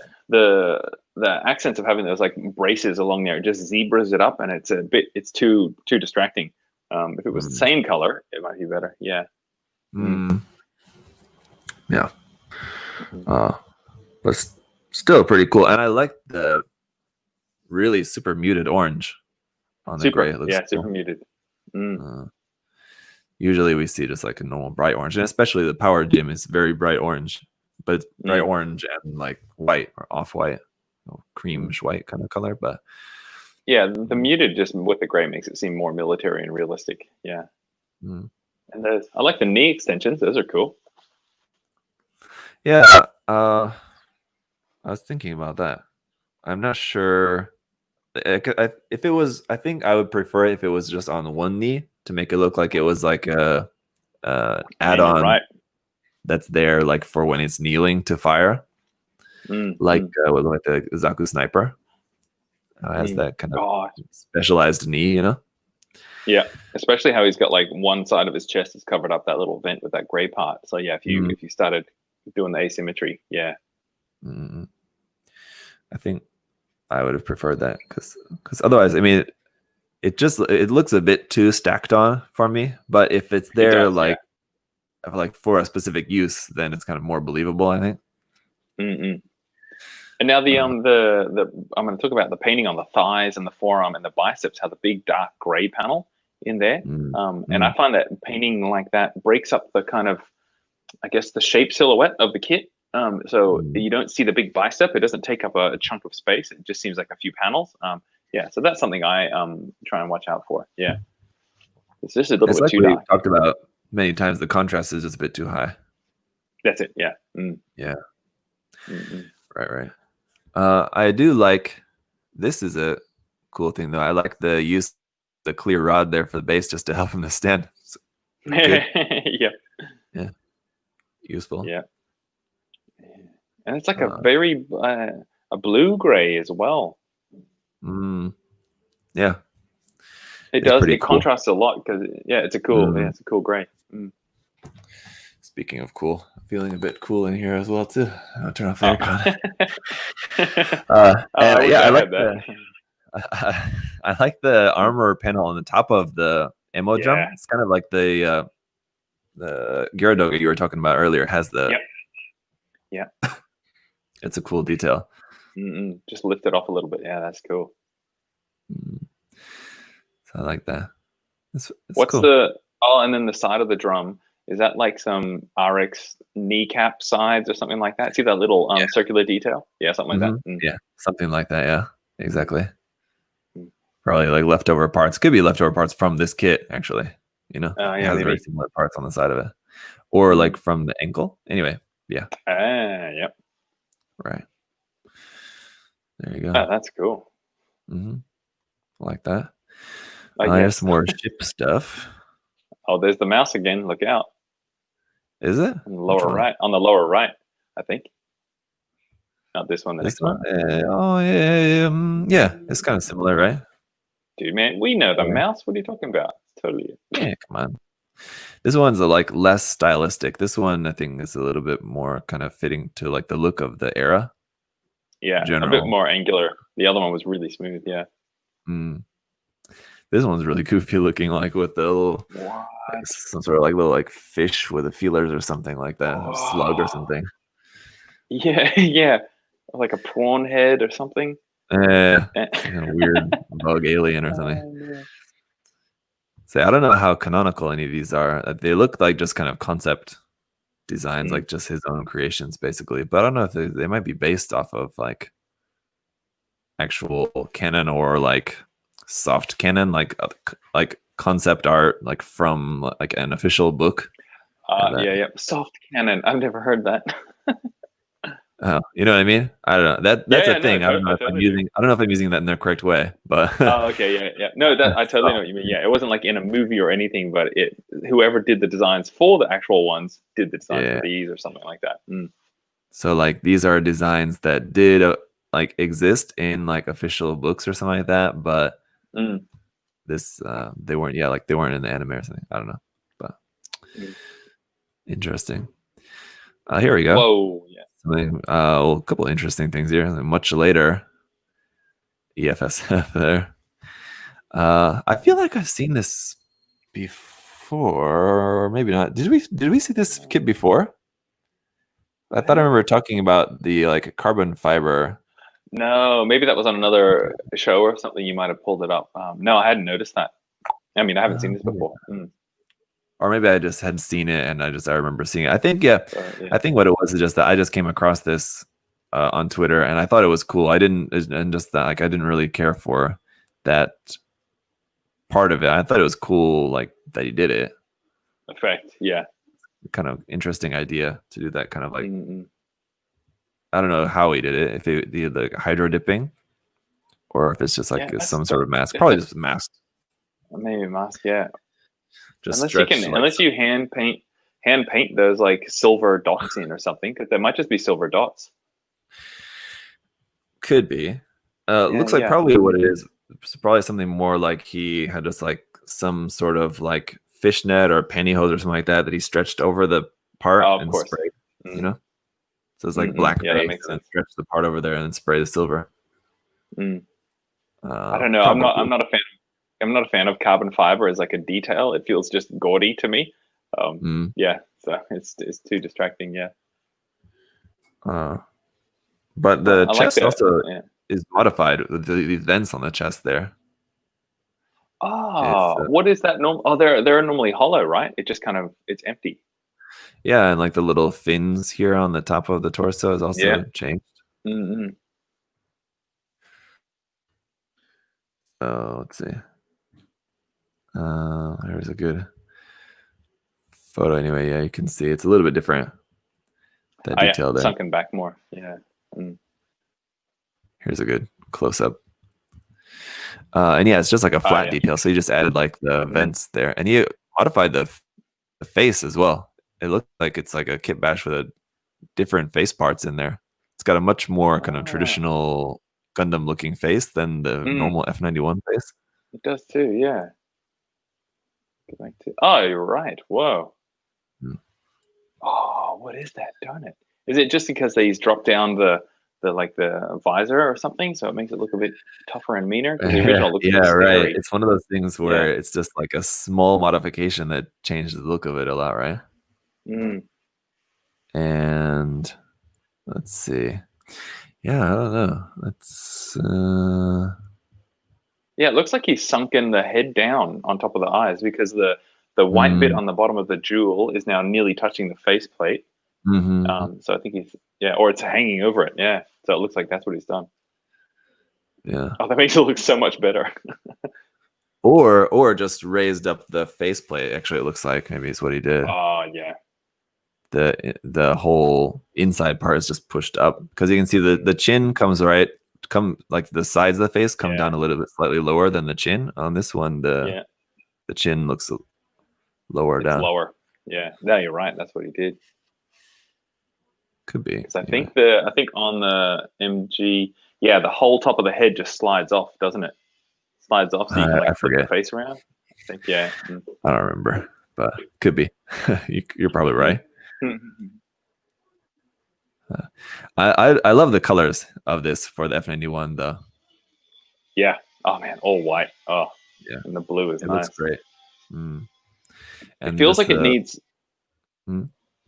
accents of having those like braces along there just zebras it up, and it's too distracting. If it was the same color, it might be better. Yeah. Yeah. But still pretty cool, and I like the really super muted orange on the gray. It looks cool. Super muted. Usually we see just like a normal bright orange, and especially the power gym is very bright orange, but it's bright orange and like white or off-white, creamish white kind of color. But yeah, the muted just with the gray makes it seem more military and realistic. Yeah. And I like the knee extensions. Those are cool. Yeah. I was thinking about that. I'm not sure. If it was, I think I would prefer it if it was just on one knee to make it look like it was like a add-on that's there like for when it's kneeling to fire, like with the Zaku sniper. Has that kind of specialized knee, you know? Yeah, especially how he's got like one side of his chest is covered up that little vent with that gray part. So yeah, if you started doing the asymmetry, I think I would have preferred that because otherwise, I mean, it looks a bit too stacked on for me. But if it's there like for a specific use, then it's kind of more believable, I think. And now I'm going to talk about the painting on the thighs and the forearm and the biceps, how the big dark gray panel in there. And I find that painting like that breaks up the kind of, I guess, the shape silhouette of the kit. So you don't see the big bicep. It doesn't take up a chunk of space. It just seems like a few panels. So that's something I try and watch out for. Yeah. It's just a little bit too dark. We've talked about many times, the contrast is just a bit too high. That's it. Yeah. Yeah. Right. I do like, this is a cool thing though. I like the use of the clear rod there for the base just to help him to stand. Yeah. Useful. Yeah. And it's like a very a blue gray as well. Yeah. It does. It contrasts a lot because it's a cool gray. Speaking of cool, I'm feeling a bit cool in here as well too. I'll turn off the aircon. I like that. I like the armor panel on the top of the ammo drum. It's kind of like the Gyaradoga you were talking about earlier has the. Yeah. It's a cool detail. Just lift it off a little bit. Yeah, that's cool. So I like that. It's What's cool. And then the side of the drum, is that like some RX kneecap sides or something like that? See that little circular detail? Yeah, something like that. Yeah, something like that. Yeah, exactly. Probably like leftover parts. Could be leftover parts from this kit, actually. You know, it has very similar parts on the side of it, or like from the ankle. Anyway, yeah. Yep. Right. There you go. Oh, that's cool. Like that. There's some more ship stuff. Oh, there's the mouse again. Look out. Is it? On the lower right. On the lower right, I think. Not this one. This one? It's kind of similar, right? Dude, man, we know the mouse. What are you talking about? It's totally. Yeah, come on. This one's like less stylistic. This one, I think, is a little bit more kind of fitting to like the look of the era. Yeah, a bit more angular. The other one was really smooth. Yeah. This one's really goofy looking, like with the little some sort of like little like fish with the feelers or something like that, or slug or something. Yeah, like a prawn head or something. Weird bug alien or something. So I don't know how canonical any of these are. They look like just kind of concept designs, like just his own creations, basically. But I don't know if they might be based off of like actual canon or like soft canon, like concept art, like from like an official book. Yeah. Soft canon. I've never heard that. Oh, you know what I mean? I don't know. That's a thing. No, I don't know if I'm using. I don't know if I'm using that in the correct way, but. Oh, okay, yeah. No, that I totally know what you mean. Yeah, it wasn't like in a movie or anything, but whoever did the designs for the actual ones did the design for these or something like that. So like these are designs that did like exist in like official books or something like that, but this they weren't. Yeah, like they weren't in the anime or something. I don't know, but interesting. Here we go. Whoa, yeah. A couple interesting things here. Much later, EFSF there. I feel like I've seen this before, or maybe not. Did we see this kit before? I thought I remember talking about the like carbon fiber. No, maybe that was on another show or something. You might have pulled it up. No, I hadn't noticed that. I mean, I haven't seen this before. Or maybe I just hadn't seen it and I remember seeing it. I think I think what it was is just that I just came across this on Twitter and I thought it was cool. I didn't really care for that part of it. I thought it was cool, like that he did it. Effect, yeah. Kind of interesting idea to do that kind of like. I don't know how he did it. If it the hydro dipping, or if it's just like some sort of mask. Probably just a mask. Maybe a mask, yeah. Just unless you hand paint those like silver dots in or something, because there might just be silver dots. Could be. Looks like probably what it is. It's probably something more like he had just like some sort of like fishnet or pantyhose or something like that he stretched over the part and sprayed. You know, so it's like black base and then stretch the part over there and then spray the silver. I don't know. Probably. I'm not a fan. I'm not a fan of carbon fiber as like a detail. It feels just gaudy to me. Yeah, so it's too distracting. Yeah. But the chest also is modified with these vents on the chest there. What is that? They're normally hollow, right? It just kind of it's empty. Yeah, and like the little fins here on the top of the torso is also changed. So let's see. There's a good photo anyway. Yeah, you can see it's a little bit different. That detail there. Sunken back more. Yeah. Here's a good close up. And yeah, it's just like a flat detail. So you just added like the vents there, and you modified the face as well. It looks like it's like a kit bash with a different face parts in there. It's got a much more kind of traditional Gundam looking face than the normal F91 face. It does too, yeah. Oh, you're right. Whoa. Oh, what is that? Darn it. Is it just because he's dropped down the visor or something, so it makes it look a bit tougher and meaner? Because the original looks right. It's one of those things where it's just like a small modification that changes the look of it a lot, right? And let's see. Yeah, I don't know. Let's. Yeah, it looks like he's sunken the head down on top of the eyes because the white bit on the bottom of the jewel is now nearly touching the faceplate. So I think he's or it's hanging over it. Yeah, so it looks like that's what he's done. Yeah. Oh, that makes it look so much better. or just raised up the faceplate. Actually, it looks like maybe it's what he did. Oh yeah. The whole inside part is just pushed up because you can see the chin comes like the sides of the face come down a little bit slightly lower than the chin. On this one, the chin looks lower down. Lower. Yeah. No, you're right. That's what he did. Could be. I think on the MG, the whole top of the head just slides off, doesn't it? Slides off so you can like flip the face around. I think I don't remember, but could be. You're probably right. I love the colors of this for the F91 though. Yeah. Oh man, all white. Oh yeah, and the blue is nice. Looks great. And it feels like it needs.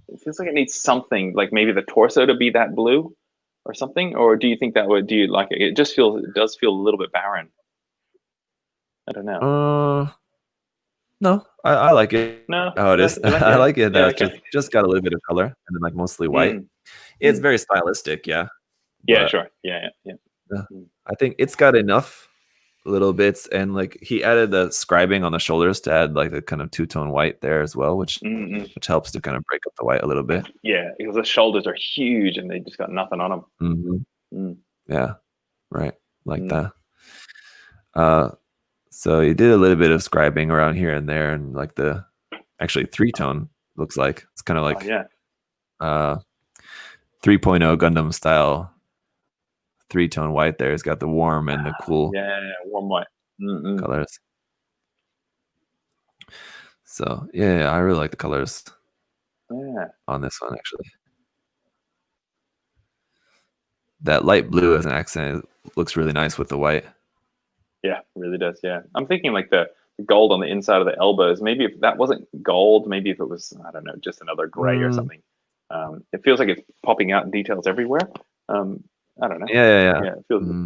It feels like it needs something, like maybe the torso to be that blue, or something. Or do you think that would? Do you like it? It does feel a little bit barren. I don't know. No, I like it. No, Oh, it is. like I it? like it. Yeah, That okay. just got a little bit of color and then like mostly white. It's very stylistic, yeah. Yeah, But sure. Yeah. I think it's got enough little bits, and like he added the scribing on the shoulders to add like the kind of two-tone white there as well, which helps to kind of break up the white a little bit. Yeah, because the shoulders are huge and they just got nothing on them. Yeah, right, like that. So he did a little bit of scribing around here and there, and like the actually three-tone looks like it's kind of like 3.0 Gundam style three-tone white there. It's got the warm and the cool warm white colors. So yeah, I really like the colors on this one actually. That light blue as an accent looks really nice with the white. Yeah, it really does. Yeah, I'm thinking like the gold on the inside of the elbows. Maybe if that wasn't gold, maybe if it was, I don't know, just another gray or something. It feels like it's popping out in details everywhere. I don't know. Yeah. It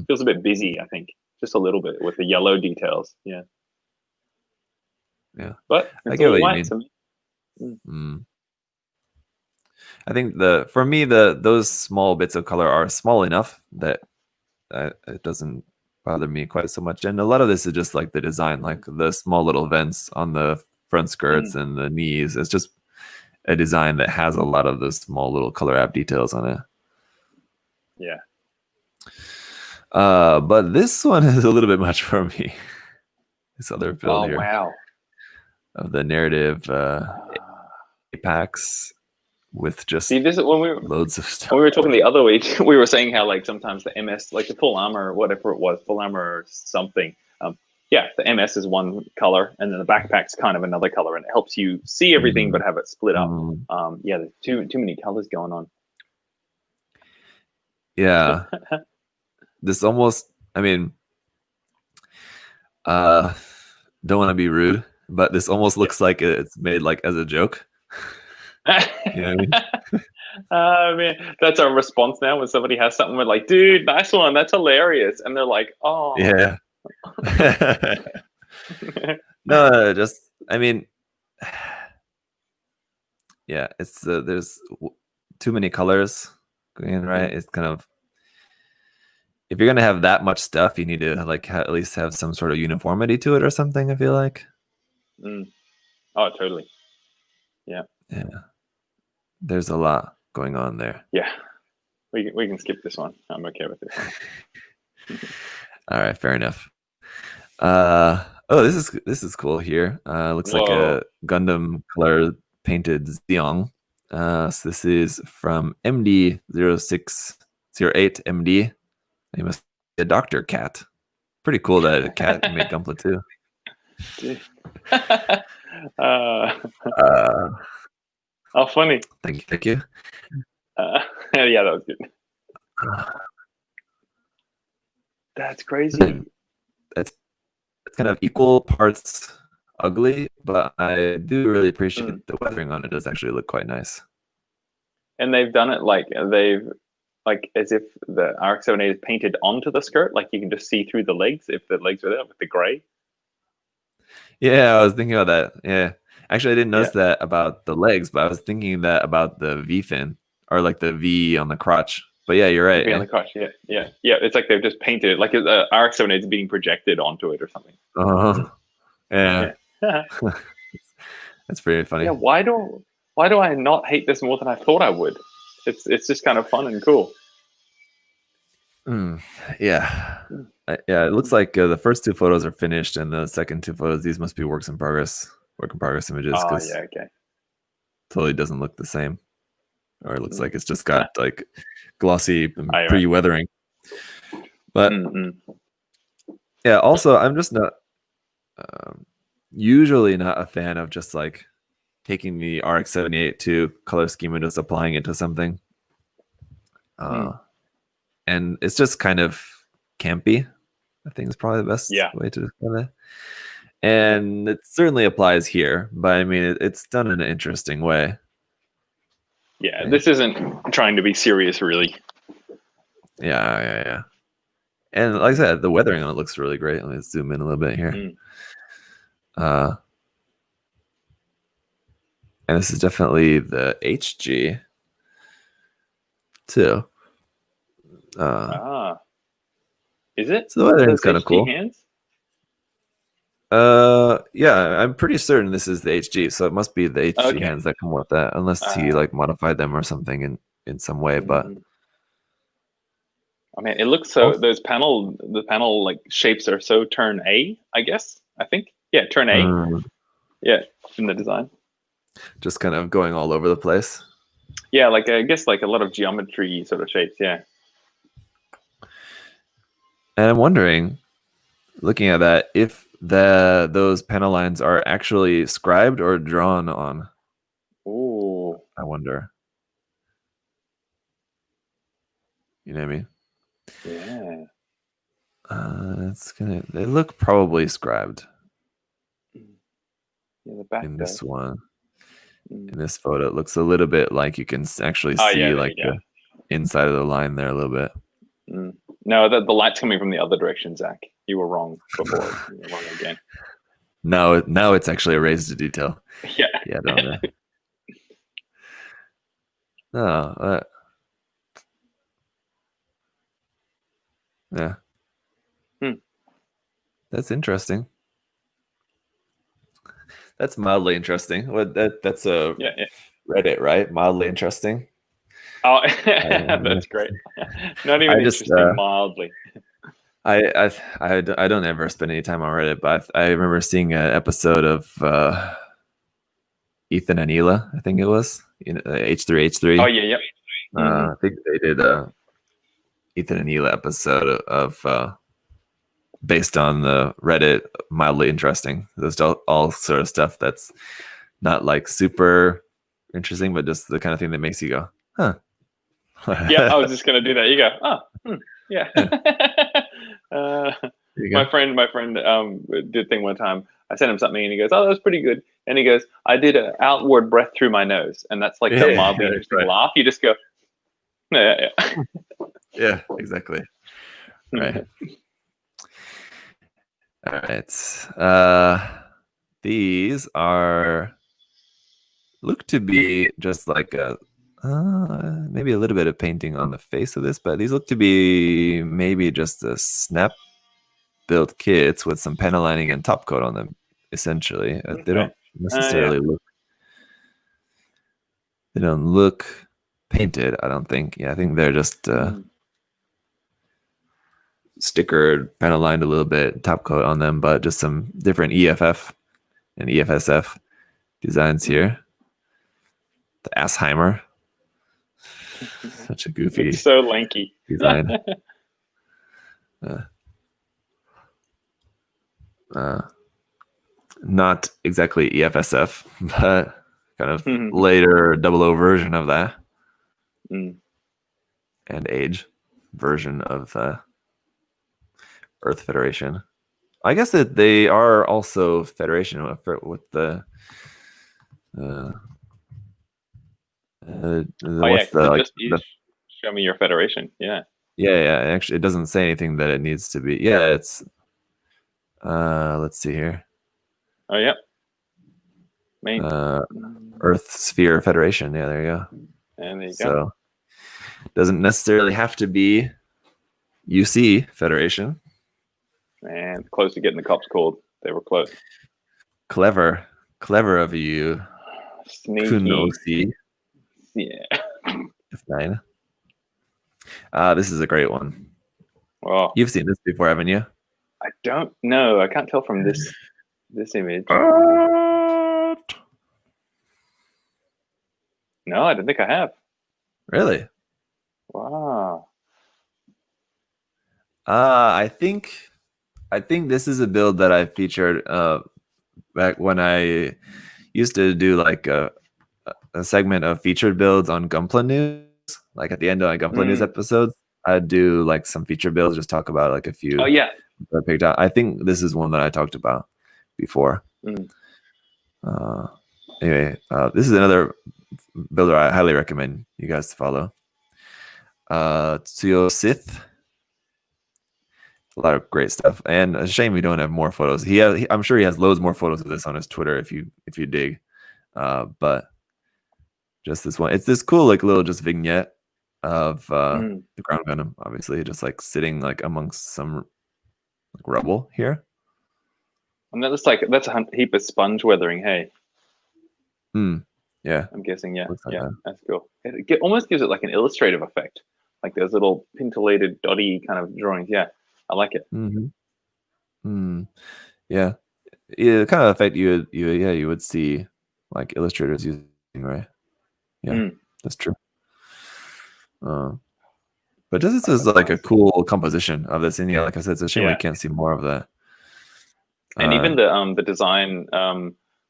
feels a bit busy, I think, just a little bit with the yellow details. Yeah. But I get what you mean. I think for me those small bits of color are small enough that it doesn't bother me quite so much. And a lot of this is just like the design, like the small little vents on the front skirts and the knees. It's just a design that has a lot of those small little color app details on it. Yeah. But this one is a little bit much for me. This other build here. Wow. Of the narrative packs with just this is when loads of stuff. When we were talking the other week, we were saying how like sometimes the MS, like the full armor, whatever it was, full armor or something. The MS is one color, and then the backpack's kind of another color, and it helps you see everything but have it split up. There's too many colors going on. Yeah, this almost. I mean, don't want to be rude, but this almost looks like it's made like as a joke. You know what I mean? Man, that's our response now when somebody has something, we're like, dude, nice one, that's hilarious, and they're like, oh yeah. No, just I mean, yeah, it's there's too many colors going in, right? It's kind of, if you're gonna have that much stuff, you need to like at least have some sort of uniformity to it or something. I feel like. Oh, totally. Yeah. There's a lot going on there. Yeah, we can skip this one. I'm okay with this one. All right, fair enough. This is cool here. Looks like a Gundam color painted Zeong. So this is from MD0608 MD. He must be a doctor cat. Pretty cool that a cat can make Gunpla too. Oh, funny. Thank you. Yeah, that was good. That's crazy. It's kind of equal parts ugly, but I do really appreciate the weathering on it. Does actually look quite nice. And they've done it like as if the RX-78 is painted onto the skirt, like you can just see through the legs if the legs are there with the gray. Yeah, I was thinking about that. Yeah. Actually, I didn't notice that about the legs, but I was thinking that about the V fin or like the V on the crotch. But yeah, you're right. V on the crotch, yeah. It's like they've just painted it, like RX-78 is being projected onto it or something. Yeah. That's very funny. Yeah, why do I not hate this more than I thought I would? It's just kind of fun and cool. Yeah. It looks like the first two photos are finished, and the second two photos, these must be work in progress images. Okay. Totally doesn't look the same, or it looks like it's just got like glossy pre-weathering. But yeah, also I'm just not usually not a fan of just like taking the RX-78 color scheme and just applying it to something. And it's just kind of campy. I think is probably the best way to describe it. And it certainly applies here, but I mean, it's done in an interesting way. Yeah, this isn't trying to be serious, really. Yeah. And like I said, the weathering on it looks really great. Let me zoom in a little bit here. And this is definitely the HG too. Is it? So the lettering's kind of cool. Hands? Yeah, I'm pretty certain this is the HG, so it must be the HG hands that come with that, unless he like modified them or something in some way. But I mean, it looks so. The panel like shapes are so turn A, I guess. I think, yeah, turn A. Yeah, in the design. Just kind of going all over the place. Yeah, like I guess like a lot of geometry sort of shapes. Yeah. And I'm wondering, looking at that, if those panel lines are actually scribed or drawn on. Ooh. I wonder. You know what I mean? Yeah. They look probably scribed. Yeah, the back in this one. In this photo, it looks a little bit like you can actually see like the inside of the line there a little bit. No, the light's coming from the other direction, Zach. You were wrong before. You were wrong again. Now it's actually a raised to detail. Yeah. Yeah, don't know. Yeah. That's interesting. That's mildly interesting. That's a Reddit, right? Mildly interesting. Oh, that's great. Not even interesting, mildly. I don't ever spend any time on Reddit, but I remember seeing an episode of Ethan and Hila, I think it was, H3H3. Oh yeah, yep. I think they did a Ethan and Hila episode of based on the Reddit mildly interesting. There's all sort of stuff that's not like super interesting, but just the kind of thing that makes you go, huh. Yeah, I was just gonna do that. You go, yeah. My friend did a thing one time. I sent him something and he goes, "Oh, that was pretty good." And he goes, "I did an outward breath through my nose," and that's like the mildly interesting laugh. You just go, yeah. Yeah, exactly. Right. All right. These look to be just like maybe a little bit of painting on the face of this, but these look to be maybe just a snap built kits with some panel lining and top coat on them, essentially. They don't necessarily look painted, I don't think. Yeah, I think they're just stickered, panel lined a little bit, top coat on them, but just some different EFF and EFSF designs here. The Assheimer. Such a goofy. It's so lanky design. Not exactly EFSF, but kind of later 00 version of that. And age version of Earth Federation. I guess that they are also Federation with the show me your Federation. Yeah. Actually, it doesn't say anything that it needs to be. Yeah, it's let's see here. Oh yeah. Main Earth Sphere Federation. Yeah, there you go. And there you go. So doesn't necessarily have to be UC Federation. And close to getting the cops called. They were close. Clever of you. Sneaky. Kunosi. Yeah. F9. This is a great one. Well, you've seen this before, haven't you? I don't know. I can't tell from this image. No, I don't think I have. Really? Wow. I think this is a build that I featured back when I used to do like a segment of featured builds on Gunpla News. Like at the end of my Gunpla News episodes, I'd do like some feature builds, just talk about like a few. Oh yeah. I picked out. I think this is one that I talked about before. Anyway, this is another builder I highly recommend you guys to follow. Tsuyo Sith. A lot of great stuff, and a shame we don't have more photos. I'm sure he has loads more photos of this on his Twitter if you dig. But just this one. It's this cool like little just vignette of the ground Gundam, obviously, just like sitting like amongst some like rubble here. And that's a heap of sponge weathering. Hey. Yeah. I'm guessing. Yeah. Looks like Yeah. that. That's cool. It almost gives it like an illustrative effect, like those little pintellated, dotty kind of drawings. Yeah, I like it. Yeah. The kind of effect you would see like illustrators using, right? Yeah, that's true. But this is like a cool composition of this, and yeah, like I said, it's a shame we can't see more of that. And even the design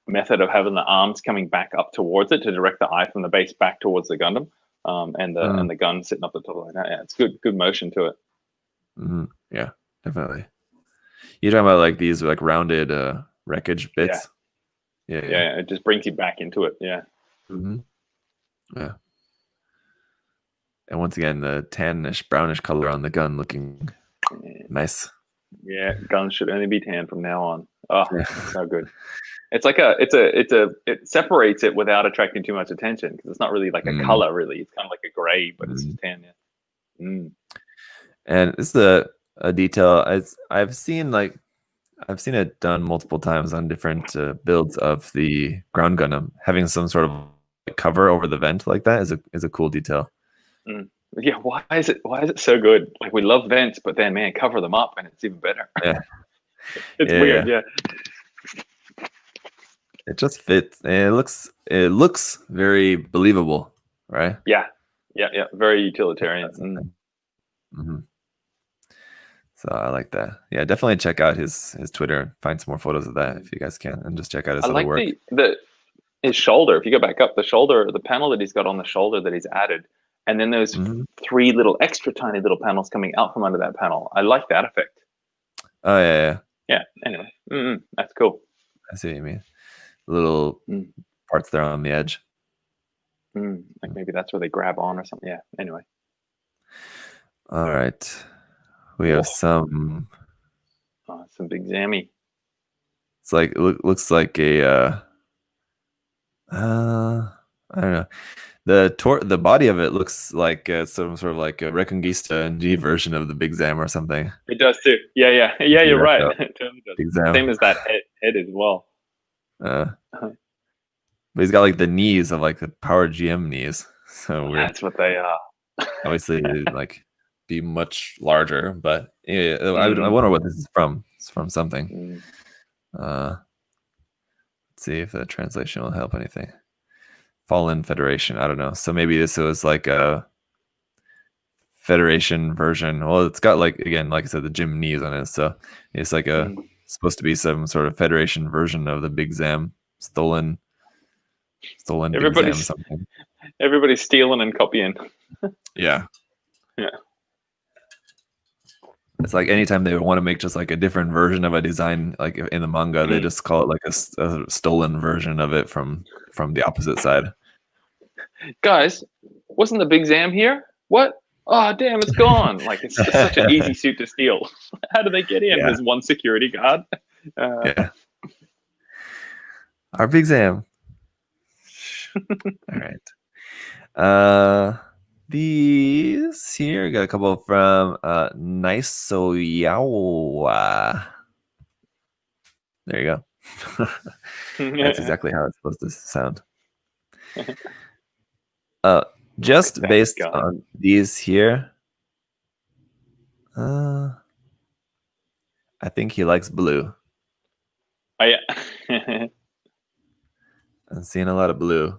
method of having the arms coming back up towards it to direct the eye from the base back towards the Gundam, and the gun sitting up the top like that. Yeah, it's good motion to it. Yeah, definitely. You're talking about like these like rounded wreckage bits. Yeah. It just brings you back into it. Yeah. Yeah. And once again, the tannish, brownish color on the gun looking nice. Yeah, guns should only be tan from now on. Oh, so good. It's like it separates it without attracting too much attention because it's not really like a color. Really, it's kind of like a gray, but it's just tan. Yeah. And this is a detail I've seen it done multiple times on different builds of the ground Gundam. Having some sort of cover over the vent like that is a cool detail. Yeah, why is it so good? Like we love vents, but then man, cover them up and it's even better. Yeah, it's weird. Yeah, it just fits. And it looks very believable, right? Yeah, very utilitarian. So I like that. Yeah, definitely check out his Twitter and find some more photos of that if you guys can, and just check out his other work. His shoulder. If you go back up, the panel that he's got on the shoulder that he's added. And then those 3 little extra tiny little panels coming out from under that panel. I like that effect. Oh, yeah. Yeah, anyway. That's cool. I see what you mean. Little parts there on the edge. Like maybe that's where they grab on or something. Yeah, anyway. All right. We have some big Zammy. It's like, looks like a, I don't know. The body of it looks like some sort of like a Reconquista NG version of the Big Zam or something. It does too. Yeah. You're right. It totally does. Big Zam. Same as that head as well. But he's got like the knees of like the Power GM knees. So weird. That's what they are. Obviously, like be much larger, but yeah, I wonder what this is from. It's from something. Let's see if the translation will help anything. Fallen Federation. I don't know. So maybe this was like a Federation version. Well, it's got like, again, like I said, the Jim knees on it. So it's like supposed to be some sort of Federation version of the Big Zam, stolen Big Zam something. Everybody's stealing and copying. Yeah. Yeah. It's like anytime they want to make just like a different version of a design, like in the manga, they just call it like a stolen version of it from the opposite side. Guys, wasn't the Big Zam here? What? Oh, damn, it's gone. Like, it's such an easy suit to steal. How do they get in? There's one security guard. Yeah. Our Big Zam. All right. These here, got a couple from Nice-So-Yawa. There you go. That's exactly how it's supposed to sound. Just based on these here, I think he likes blue. Oh, yeah. I'm seeing a lot of blue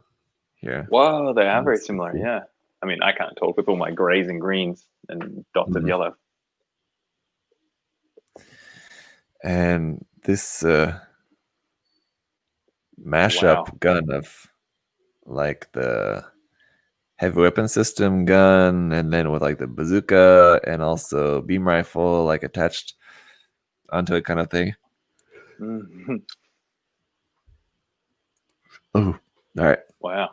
here. Wow, they are very similar, yeah. I mean, I can't talk with all my grays and greens and dots of yellow. And this mashup gun of like the heavy weapon system gun, and then with like the bazooka and also beam rifle like attached onto it kind of thing. Oh, all right. Wow.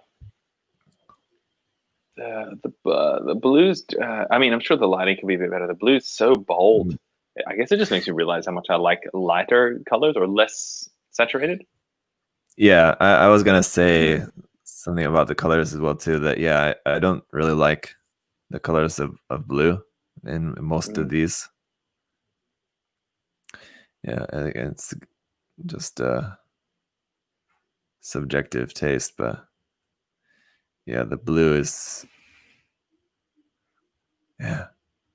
The blues, I mean, I'm sure the lighting could be a bit better. The blue's so bold. I guess it just makes me realize how much I like lighter colors or less saturated. Yeah, I was gonna say something about the colors as well too. That I don't really like the colors of blue in most of these. Yeah, I think it's just subjective taste, but yeah, the blue is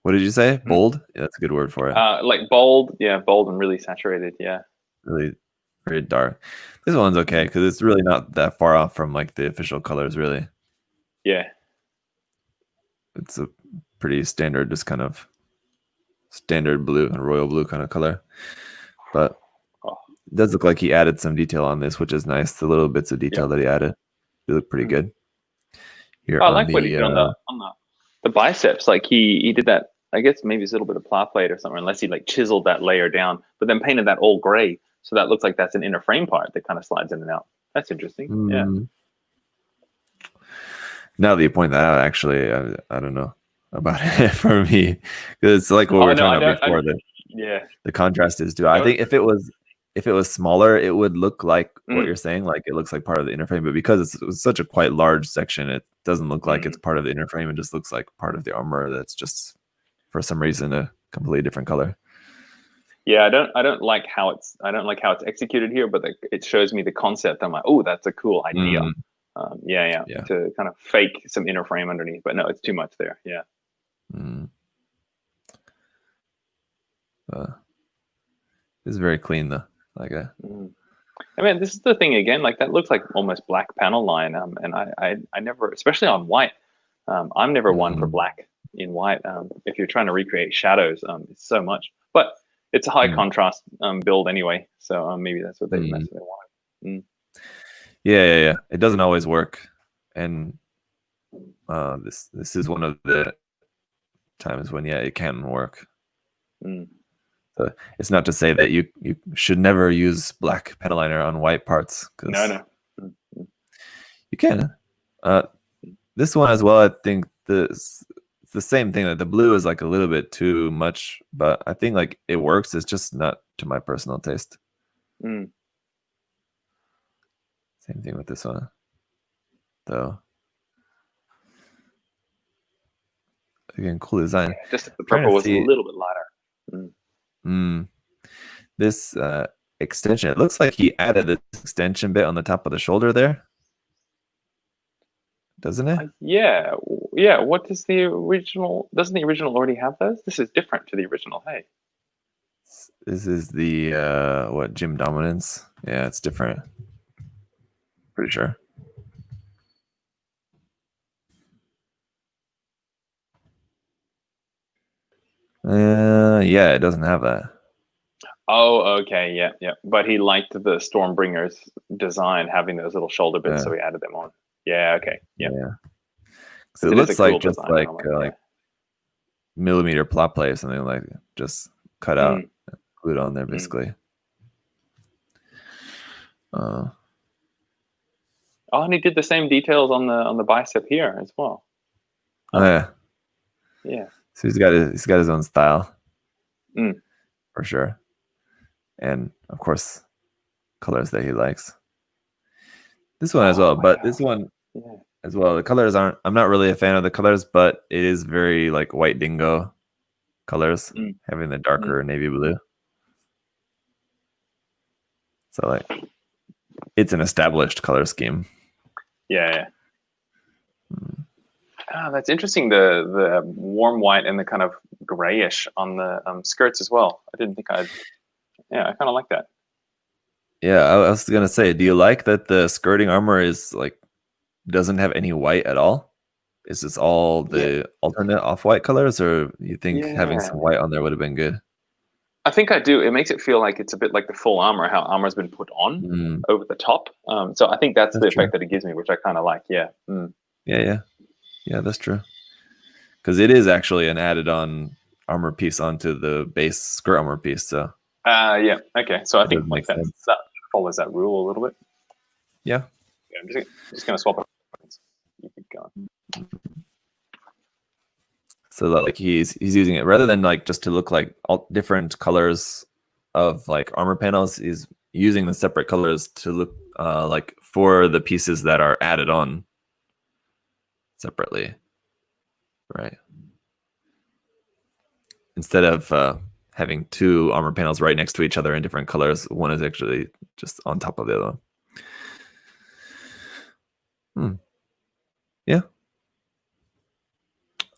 What did you say? Bold? Yeah, that's a good word for it. Like bold, bold and really saturated, really very dark. This one's okay because it's really not that far off from like the official colors, really. Yeah. It's a pretty standard, just kind of standard blue and royal blue kind of color. But it does look like he added some detail on this, which is nice. The little bits of detail that he added, they look pretty good. Here I like what he did on the biceps. Like he did that. I guess maybe it's a little bit of plat plate or something, unless he like chiseled that layer down, but then painted that all gray, so that looks like that's an inner frame part that kind of slides in and out. That's interesting. Yeah. Now that you point that out, actually, I don't know about it for me, because it's like what we were talking about before. The contrast is due. I think if it was smaller, it would look like what you're saying, like it looks like part of the inner frame. But because it's such a quite large section, it doesn't look like it's part of the inner frame. It just looks like part of the armor that's just for some reason a completely different color. Yeah, I don't like how it's executed here, but it shows me the concept. I'm like, oh, that's a cool idea. To kind of fake some inner frame underneath, but no, it's too much there. Yeah. It's very clean though. Like I mean, this is the thing again. Like that looks like almost black panel line. And I never, especially on white, I'm never one for black in white. If you're trying to recreate shadows, it's so much. But it's a high contrast build anyway, so maybe that's what they wanted. Yeah. It doesn't always work, and this is one of the times when it can work. So it's not to say that you should never use black panel liner on white parts. No. You can. This one as well, I think it's the same thing. That the blue is like a little bit too much, but I think like it works. It's just not to my personal taste. Same thing with this one, though. Again, cool design. Just if the purple was a little bit lighter. This extension, it looks like he added this extension bit on the top of the shoulder there, doesn't it? Yeah. What does the original? Doesn't the original already have those? This is different to the original. Hey. This is the Gym Dominance. Yeah, it's different. Pretty sure. It doesn't have that. Oh, okay, yeah. But he liked the Stormbringer's design, having those little shoulder bits, so he added them on. Yeah, okay, yeah. So it looks like just like millimeter plot plate or something, like just cut out, and glued on there, basically. And he did the same details on the bicep here as well. Yeah. So he's got his own style, for sure, and of course, colors that he likes. This one as well, but this one as well. The colors aren't. I'm not really a fan of the colors, but it is very like white dingo colors, having the darker navy blue. So like, it's an established color scheme. Yeah. That's interesting. The warm white and the kind of grayish on the skirts as well. I didn't think I kind of like that. Yeah, I was gonna say, do you like that the skirting armor is like doesn't have any white at all? Is this all the alternate off-white colors, or you think having some white on there would have been good? I think I do. It makes it feel like it's a bit like the full armor, how armor's been put on over the top. So I think that's the effect that it gives me, which I kind of like. Yeah. Yeah, that's true. Because it is actually an added-on armor piece onto the base skirt armor piece. So. Okay. So I think like that follows that rule a little bit. Yeah. I'm just gonna swap it. You keep going. So that like he's using it rather than like just to look like all different colors of like armor panels. He's using the separate colors to look like for the pieces that are added on separately, right? Instead of having two armor panels right next to each other in different colors, one is actually just on top of the other one. Yeah,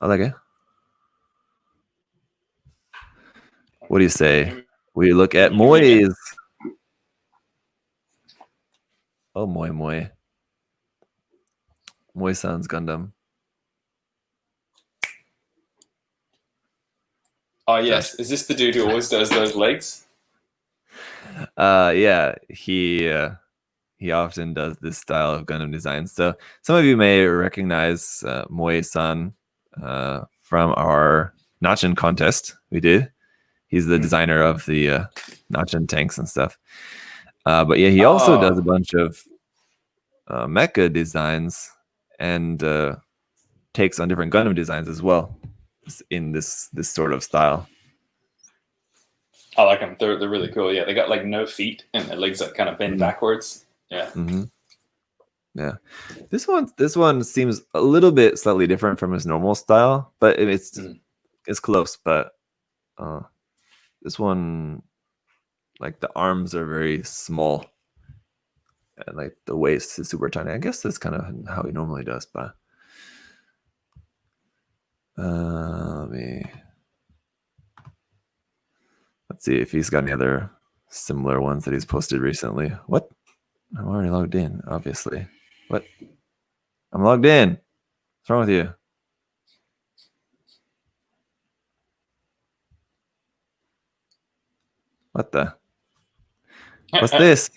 I like it. What do you say? We look at Moy's. Oh, Moy. Moy-san's Gundam. Oh yes, is this the dude who always does those legs? Yeah, he often does this style of Gundam design. So some of you may recognize Moy-san from our Nachin contest we did. He's the designer of the Nachin tanks and stuff. But yeah, he also does a bunch of mecha designs and takes on different Gundam designs as well in this sort of style. I like them. They're really cool. Yeah, they got like no feet and their legs that kind of bend backwards. Yeah. Yeah. This one seems a little bit slightly different from his normal style, but it's close. But this one, like the arms are very small, and like the waist is super tiny. I guess that's kind of how he normally does. But let's see if he's got any other similar ones that he's posted recently. What? I'm already logged in, obviously. What? I'm logged in. What's wrong with you? What the? What's this?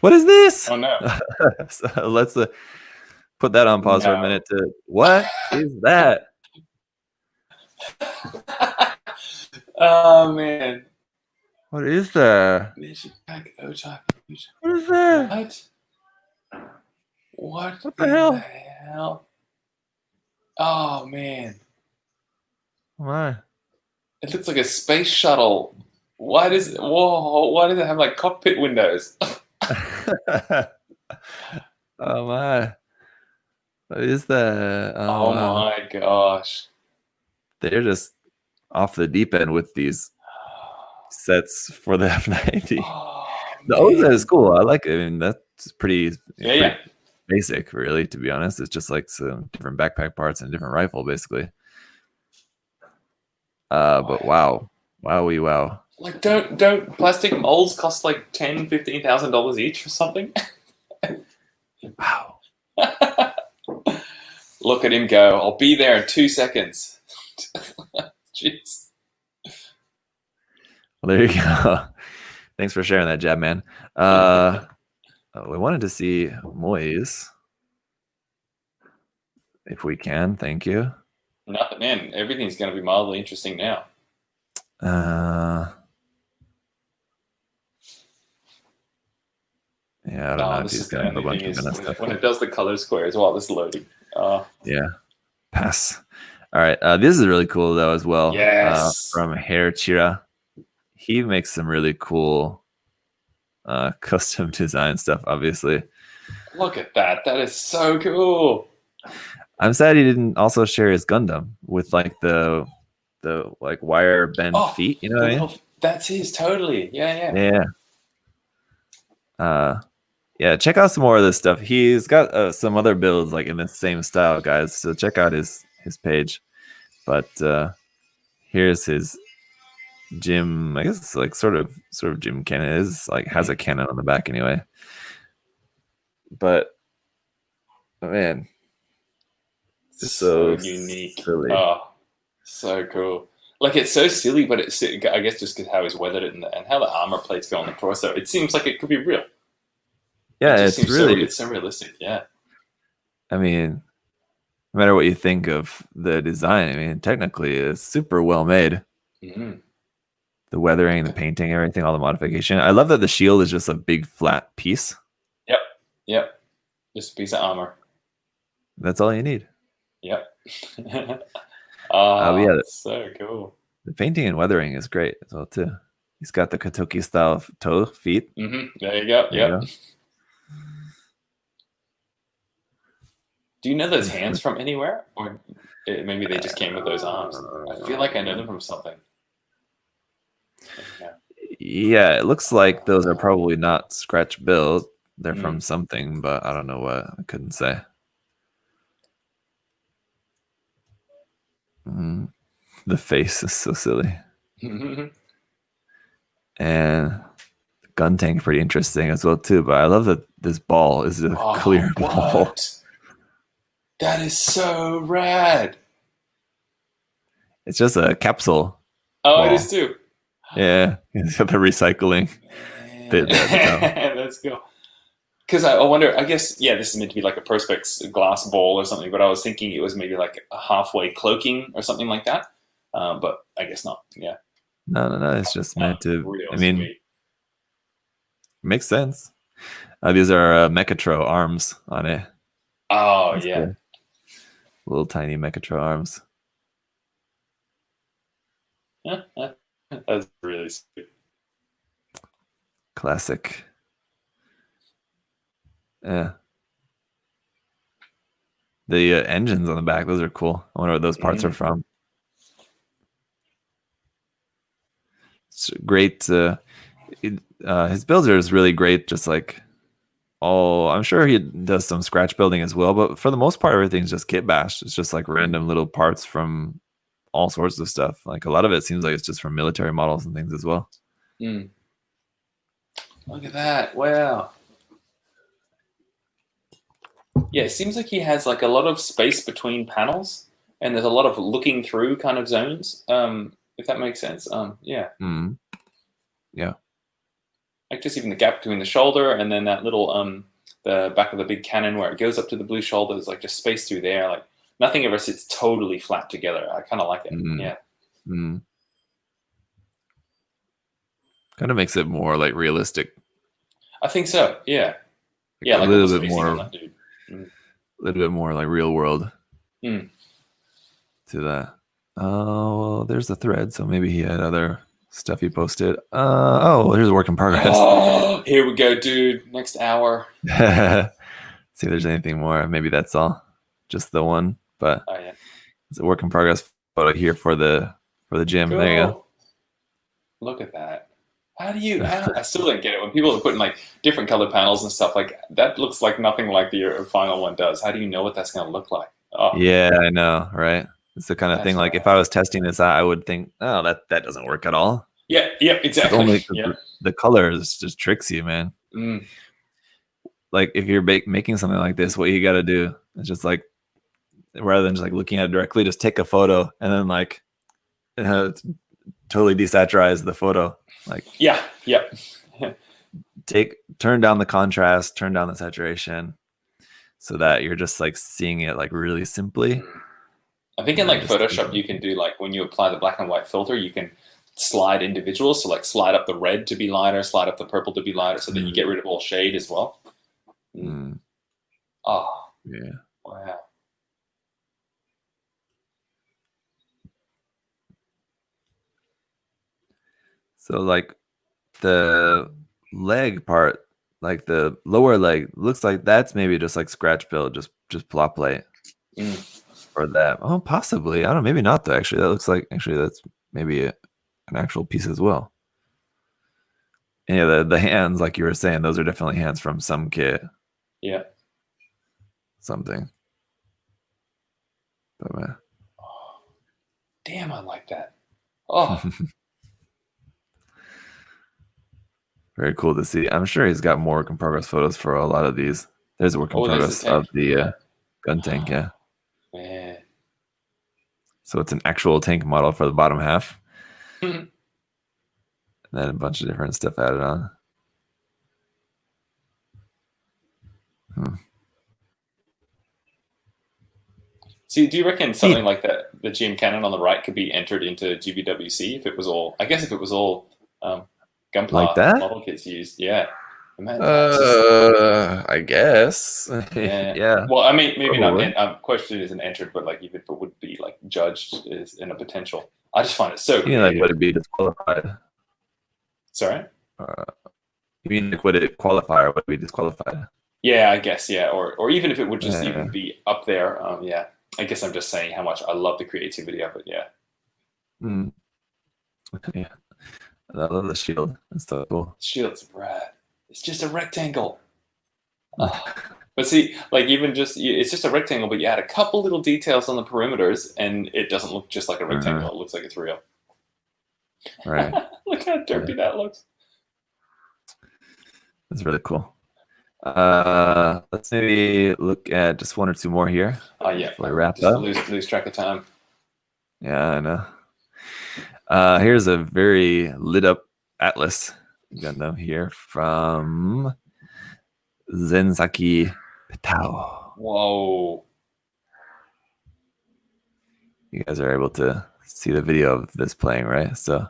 What is this? Oh no. So let's put that on pause for a minute. What is that? Oh man. What is that? What is that? What the hell? hell? Oh man. Why? It looks like a space shuttle. Why does it have like cockpit windows? Oh my. What is that? Oh my gosh. They're just off the deep end with these sets for the F90. Oh, the OZ is cool. I like it. I mean, that's pretty basic, really, to be honest. It's just like some different backpack parts and different rifle, basically. But wow. Wowie wow. Like, don't plastic molds cost like $10,000-$15,000 each or something? Wow. Look at him go. I'll be there in 2 seconds. Jeez. Well, there you go. Thanks for sharing that, Jab Man. We wanted to see Moy's. If we can, thank you. Nothing, man. Everything's going to be mildly interesting now. Yeah, I don't know if he's got a bunch of stuff. When it does the color squares while it's loading. Yeah. Pass. All right. This is really cool, though, as well. Yes. From Hair Chira. He makes some really cool custom design stuff, obviously. Look at that. That is so cool. I'm sad he didn't also share his Gundam with like the like wire bend feet. You know what I mean? That's his, totally. Yeah. Yeah, check out some more of this stuff. He's got some other builds like in the same style, guys. So check out his page. But here's his gym. I guess it's like sort of gym cannon. It is like has a cannon on the back anyway. But man, it's so unique. Silly. Oh, so cool. Like, it's so silly, but it's, I guess, just because how he's weathered it and how the armor plates go on the torso. It seems like it could be real. Yeah, it's really it's so realistic. Yeah. I mean, no matter what you think of the design, I mean, technically, it's super well made. Mm-hmm. The weathering, the painting, everything, all the modification. I love that the shield is just a big flat piece. Yep. Just a piece of armor. That's all you need. Yep. Yeah, so cool. The painting and weathering is great as well too. He's got the Katoki style feet. There you go. Yep. Do you know those hands from anywhere, or maybe they just came with those arms? I feel like I know them from something. Yeah, it looks like those are probably not scratch built. They're from something, but I don't know what. I couldn't say. The face is so silly. And the gun tank pretty interesting as well too. But I love that this ball is a clear ball. That is so rad. It's just a capsule. Oh, ball. It is too. Yeah, it's got the recycling bit there. Let's go. Because I wonder, I guess, this is meant to be like a Perspex glass ball or something, but I was thinking it was maybe like a halfway cloaking or something like that. But I guess not. Yeah. No. It's just meant to. I sweet. mean, makes sense. These are Mechatro arms on it. Oh, That's yeah. cool. Little tiny Mechatro arms. That's really sweet. Classic. Yeah. The engines on the back, those are cool. I wonder what those parts are from. It's great. His builds are really great. Just like I'm sure he does some scratch building as well, but for the most part, everything's just kit bashed. It's just like random little parts from all sorts of stuff. Like a lot of it seems like it's just from military models and things as well. Look at that. Wow. Yeah, it seems like he has like a lot of space between panels, and there's a lot of looking through kind of zones. If that makes sense. Yeah. Yeah. Like just even the gap between the shoulder and then that little the back of the big cannon where it goes up to the blue shoulder. There's like just space through there. Like nothing ever sits totally flat together. I kind of like it. Yeah. Kind of makes it more like realistic. I think so. Yeah. Like like a little bit more. On that dude. A little bit more like real world to that. Oh, well, there's the thread. So maybe he had other stuff he posted. Here's a work in progress. Oh, here we go, dude. Next hour. See if there's anything more. Maybe that's all. Just the one. But it's a work in progress photo here for the gym. Cool. There you go. Look at that. How do you? I still don't get it when people are putting like different color panels and stuff. Like that looks like nothing like the final one does. How do you know what that's going to look like? Oh. Yeah, I know, right? It's the kind of thing. Like if I was testing this out, I would think, oh, that doesn't work at all. Yeah, exactly. The colors just tricks you, man. Like if you're making something like this, what you got to do is just like, rather than just like looking at it directly, just take a photo and then like totally desaturize the photo. Like turn down the contrast, turn down the saturation, so that you're just like seeing it like really simply. I think in like Photoshop, you can do like when you apply the black and white filter, you can slide individuals. So like slide up the red to be lighter, slide up the purple to be lighter, so that you get rid of all shade as well. Oh yeah! Wow. So like the leg part, like the lower leg, looks like that's maybe just like scratch build, just plot plate for that. Oh, possibly. I don't know. Maybe not though. Actually, that looks like that's maybe an actual piece as well. And yeah, the hands, like you were saying, those are definitely hands from some kit. Yeah. Something. But man. Oh, damn, I like that. Oh. Very cool to see. I'm sure he's got more work in progress photos for a lot of these. There's a work in progress of the gun tank, yeah. Man. So it's an actual tank model for the bottom half. And then a bunch of different stuff added on. So do you reckon something like that, the GM cannon on the right, could be entered into GBWC if it was all, I guess if it was all Gunpla like that model kits used? Yeah. I guess. Yeah. Well, I mean, maybe probably not. Question isn't entered, but like even if it would be like judged as in a potential, I just find it so. Like would it be disqualified? Sorry. You mean like would it qualify or would it be disqualified? Yeah, I guess, yeah. Or even if it would just even be up there, yeah. I guess I'm just saying how much I love the creativity of it, yeah. Yeah. I love the shield. That's so cool. Shield's rad. It's just a rectangle. But see, like even just, it's just a rectangle, but you add a couple little details on the perimeters and it doesn't look just like a rectangle. It looks like it's real. Right. Look how derpy that looks. That's really cool. Let's maybe look at just one or two more here. Oh yeah, before we wrap just up. lose track of time. Yeah, I know. Here's a very lit up Atlas Gundam here from Zenzaki Pitao. Whoa. You guys are able to see the video of this playing, right? So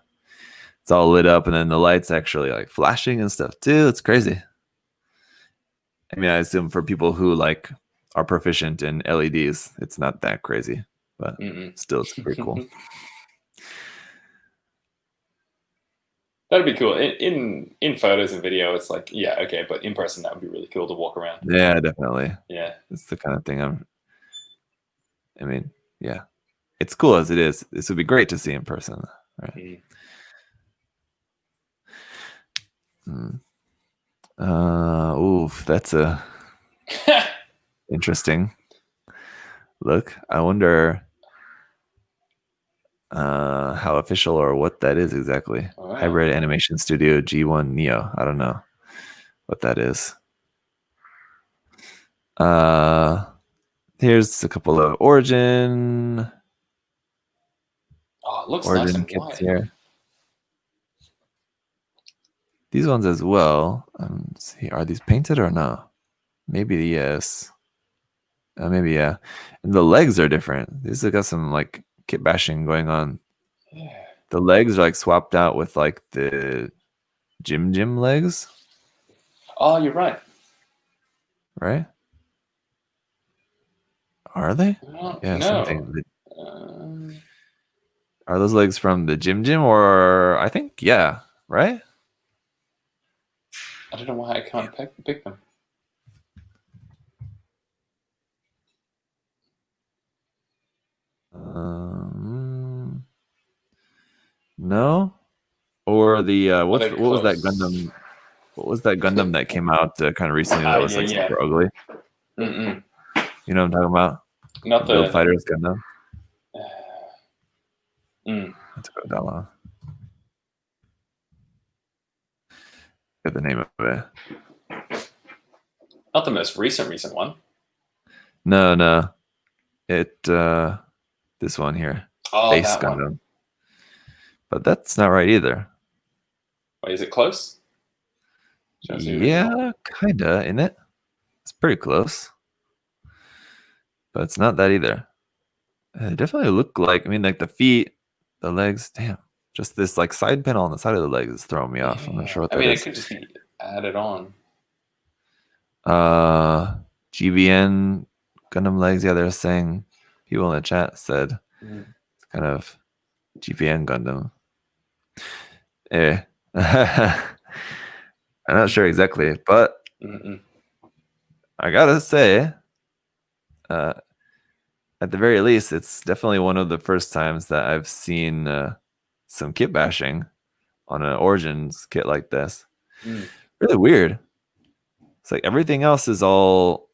it's all lit up, and then the lights actually like flashing and stuff too. It's crazy. I mean, I assume for people who like are proficient in LEDs, it's not that crazy, but still, it's pretty cool. That'd be cool. In photos and video, it's like, yeah, okay, but in person, that would be really cool to walk around. Yeah, definitely. Yeah, it's the kind of thing I mean, yeah, it's cool as it is. This would be great to see in person, right? Oof, that's a interesting look. I wonder how official or what that is exactly. Wow. Hybrid Animation Studio G1 Neo. I don't know what that is. Here's a couple of Origin. Oh, it looks Origin nice and kits wide. here. These ones as well. Let's see, are these painted or no? Maybe yes. Maybe yeah. And the legs are different. These have got some like kit bashing going on. Yeah. The legs are like swapped out with like the Jim legs. Oh, you're right. Right? Are they? Yeah, no. Something. Are those legs from the Jim or I think yeah, right? I don't know why I can't pick them. No, or the what was that Gundam? What was that Gundam that came out kind of recently that was like super ugly? You know what I'm talking about? Not the Build Fighters Gundam. That's go down long. Get the name of it. Not the most recent one. No. It this one here. Oh, Base that Gundam. one. But that's not right either. Wait, is it close? Yeah, kinda, isn't it? It's pretty close. But it's not that either. It definitely look like, I mean, like the feet, the legs, damn. Just this like side panel on the side of the legs is throwing me off. I'm not sure what that is. it could just be added on. GBN Gundam legs, yeah, they're saying, people in the chat said it's kind of GBN Gundam. I'm not sure exactly, but I gotta say, at the very least, it's definitely one of the first times that I've seen some kit bashing on an Origins kit like this. Really weird. It's like everything else is all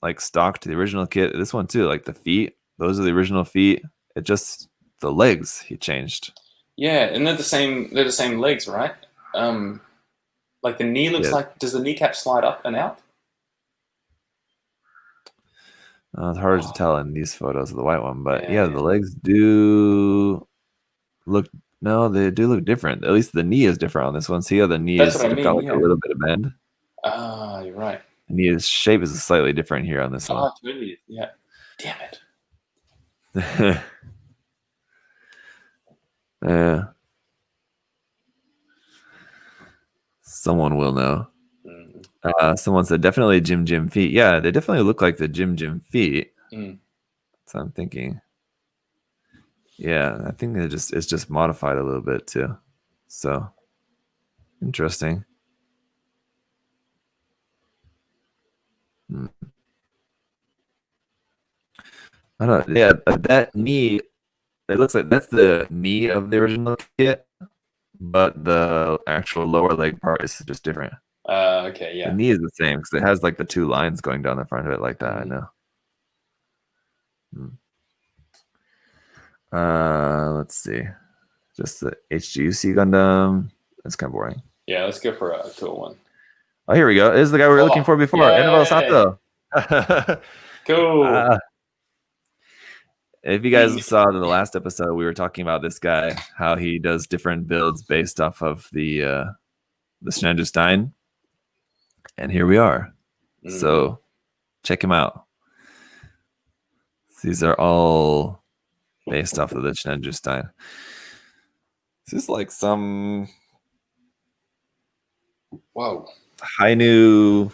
like stock to the original kit. This one too, like the feet, those are the original feet. It just the legs he changed. Yeah, and they're the same legs, right? Like the knee looks like, does the kneecap slide up and out? It's hard to tell in these photos of the white one, but yeah, the legs do look. No, they do look different. At least the knee is different on this one. See how the knee is got like a little bit of bend. Ah, you're right. The knee's shape is slightly different here on this one. Oh, it really is. Yeah. Damn it. Yeah. Someone will know. Someone said definitely Jim feet. Yeah, they definitely look like the Jim feet. That's what I'm thinking. Yeah, I think it's just modified a little bit too. So Interesting. I don't know. Yeah, that knee, it looks like that's the knee of the original kit, but the actual lower leg part is just different. Okay, yeah. The knee is the same because it has like the two lines going down the front of it like that. I know. Let's see. Just the HGUC Gundam. That's kind of boring. Yeah, let's go for a cool one. Oh, here we go. This is the guy we were looking for before. Annabelle Sato. Cool. If you guys saw in the last episode, we were talking about this guy, how he does different builds based off of the Shenandoah Stein. And here we are. So check him out. These are all based off of the Shenandoah Stein. This is like some high new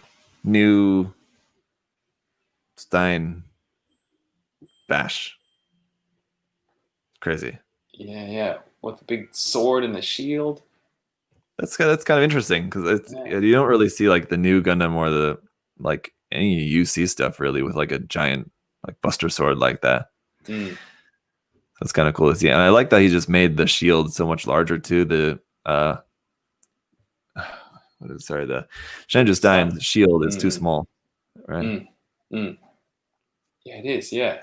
Stein bash. Crazy. Yeah. With the big sword and the shield. That's kind of interesting because you don't really see like the new Gundam or the like any UC stuff really with like a giant like Buster sword like that. That's kind of cool to see, and I like that he just made the shield so much larger too. The the Shenandoah Stein shield is too small, right? Yeah, it is. Yeah.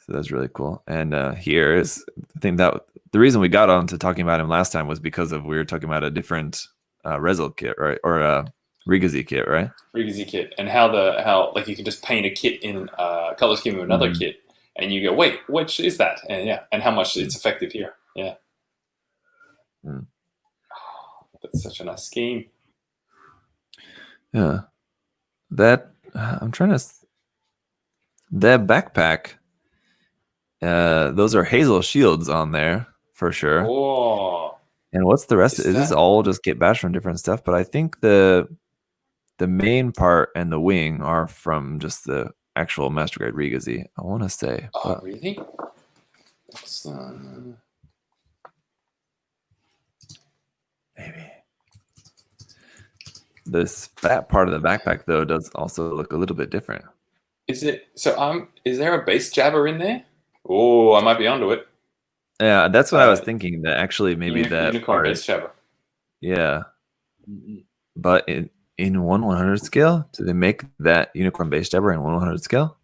So that's really cool. And here is, I think that the reason we got on to talking about him last time was because we were talking about a different Rezel kit, right? Or Rigazi kit, right? Rigazi kit, and how like you can just paint a kit in color scheme of another kit, and you go, wait, which is that? And how much it's effective here. Yeah. Oh, that's such a nice scheme. Yeah. That I'm trying to. That backpack. Those are Hazel shields on there for sure. Oh. And what's the rest? Is this all just get bashed from different stuff? But I think the main part and the wing are from just the actual Master Grade Rigazi, I want to say. Oh, really? That's, maybe. This fat part of the backpack though does also look a little bit different. Is it so? Is there a base jabber in there? Oh, I might be onto it. Yeah, that's what I was thinking. That actually maybe that unicorn base jabber. Yeah, but in 1/100 scale, do they make that unicorn base jabber in 1/100 scale?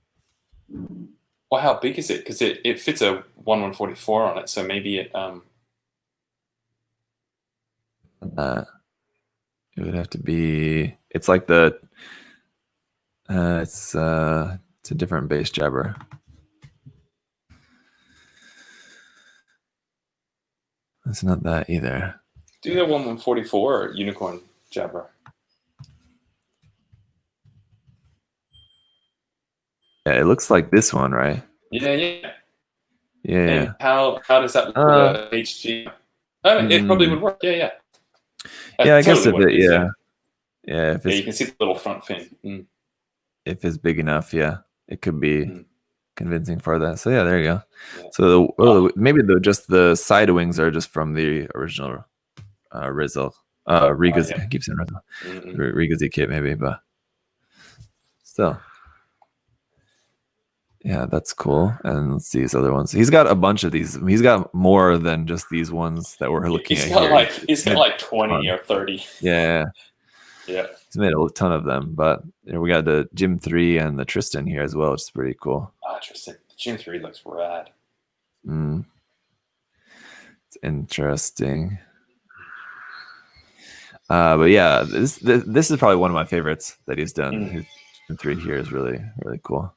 Well, how big is it? Because it fits a 1/144 on it, so maybe it it would have to be. It's like the. It's a different base jabber. It's not that either. Do the 1/144 unicorn jabber. Yeah, it looks like this one, right? Yeah. Yeah. And how does that look with the HG? It probably would work. Yeah. Yeah, I guess if it, yeah. If you can see the little front fin. If it's big enough, yeah, it could be convincing for that. So yeah, there you go. Yeah. So maybe just the side wings are just from the original Rigazi. I keep saying Rigazi. Rigazi kit maybe, but still. Yeah, that's cool. And let's see his other ones. He's got a bunch of these. He's got more than just these ones that we're looking at here. He's got like 20 or 30. Yeah. Yeah. He's made a ton of them, but we got the Gym 3 and the Tristan here as well, which is pretty cool. Tristan. The Gym 3 looks rad. It's interesting. But yeah, this is probably one of my favorites that he's done. His Gym 3 here is really, really cool.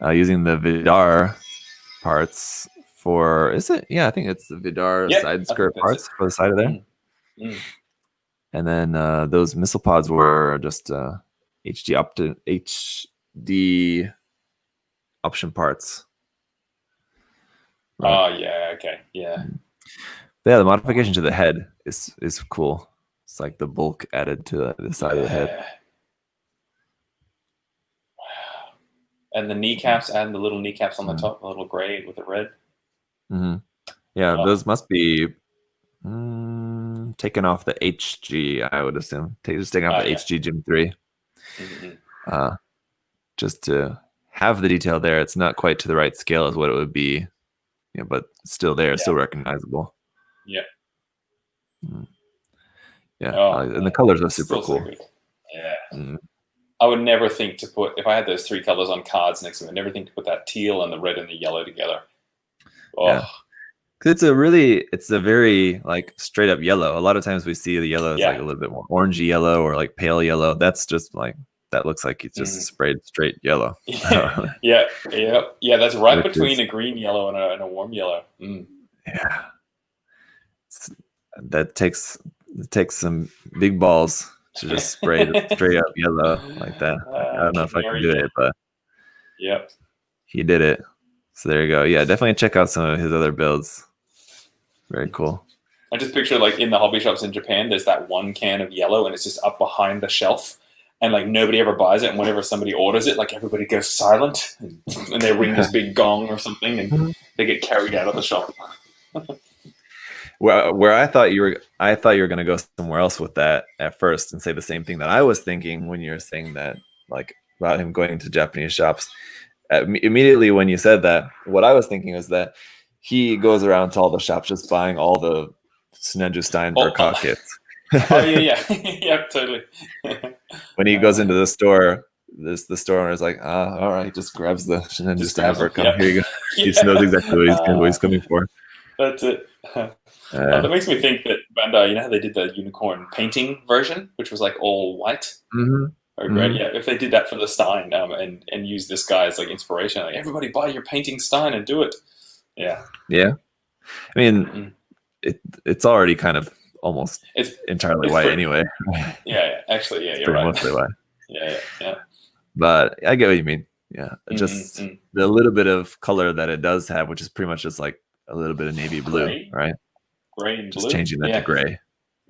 Using the Vidar parts for, is it? Yeah, I think it's the Vidar side skirt parts for the side of there. And then those missile pods were just HD option parts. Right. Oh yeah, okay, yeah. Yeah, the modification to the head is cool. It's like the bulk added to the side of the head. Wow. And the kneecaps and the little kneecaps on the top, a little gray with the red. Yeah, those must be Taking off the HG, I would assume. Just taking off the HG Gym 3. Just to have the detail there. It's not quite to the right scale as what it would be, but still there, still recognizable. Yeah. Yeah, and the colors are super cool. So yeah. I would never think to put, if I had those 3 colors on cards next to me, I'd never think to put that teal and the red and the yellow together. Oh. Yeah. It's a very like straight up yellow. A lot of times we see the yellow is like a little bit more orangey yellow or like pale yellow. That's just like, that looks like it's just sprayed straight yellow. Yeah. That's right between a green yellow and a warm yellow. Yeah. That takes some big balls to just spray it straight up yellow like that. I don't know if I can do it, but he did it. So there you go. Yeah, definitely check out some of his other builds. Very cool. I just picture like in the hobby shops in Japan, there's that one can of yellow and it's just up behind the shelf. And like nobody ever buys it. And whenever somebody orders it, like everybody goes silent and they ring this big gong or something and they get carried out of the shop. Where I thought you were going to go somewhere else with that at first and say the same thing that I was thinking when you were saying that, like about him going to Japanese shops. Immediately when you said that, what I was thinking was that he goes around to all the shops just buying all the Snedju Steinberg kits. Yeah, totally. When he goes into the store, the store owner is like, all right, just grabs the Snedju Steinberg. Here you go. He just knows exactly what he's coming for. That's it. That makes me think that Bandai, you know how they did the unicorn painting version, which was like all white? Yeah, if they did that for the Stein and use this guy as like inspiration, like everybody buy your painting Stein and do it. Yeah. I mean, it's already kind of almost entirely white anyway. Actually, it's you're right. Mostly white. Yeah. But I get what you mean. Yeah, just the little bit of color that it does have, which is pretty much just like a little bit of navy blue, right? Gray and just blue. Changing that to gray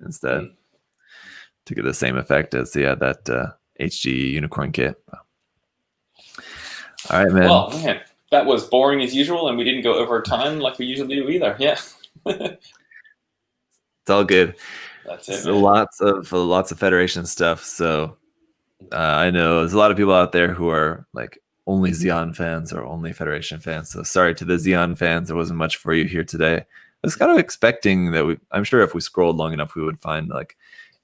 instead to get the same effect as that HG unicorn kit. All right, man. Well, man, that was boring as usual, and we didn't go over time like we usually do either. Yeah. It's all good. That's it. So lots of Federation stuff. So I know there's a lot of people out there who are like only Xeon fans or only Federation fans. So sorry to the Xeon fans, there wasn't much for you here today. I was kind of expecting that I'm sure if we scrolled long enough, we would find like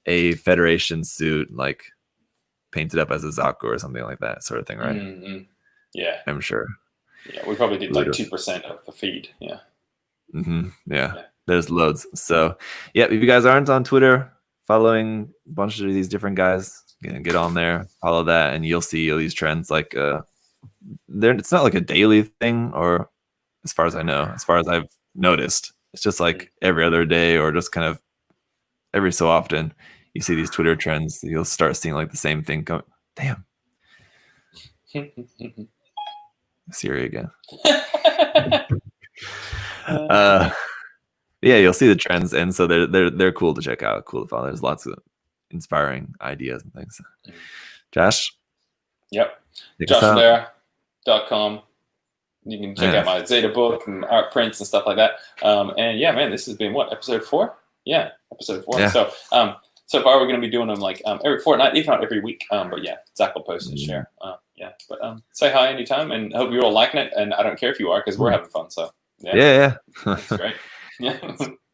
a Federation suit like painted up as a Zaku or something like that sort of thing, right? Yeah. I'm sure. Yeah, we probably did like 2% of the feed. Yeah. Yeah. There's loads. So yeah, if you guys aren't on Twitter following a bunch of these different guys, get on there, follow that, and you'll see all these trends. Like it's not like a daily thing, or as far as I know, as far as I've noticed, it's just like every other day or just kind of every so often you see these Twitter trends. You'll start seeing like the same thing go. Damn. Siri again. Yeah, you'll see the trends, and so they're cool to check out, cool to follow. There's lots of inspiring ideas and things. Josh? Yep. JoshLair.com. You can check out my Zeta book and art prints and stuff like that. And yeah, man, this has been what, episode 4? Yeah, episode 4. Yeah. So far we're going to be doing them like every fortnight, if not every week. But yeah, Zach will post and share. But say hi anytime, and hope you're all liking it. And I don't care if you are, because we're having fun. So yeah. That's great. Yeah.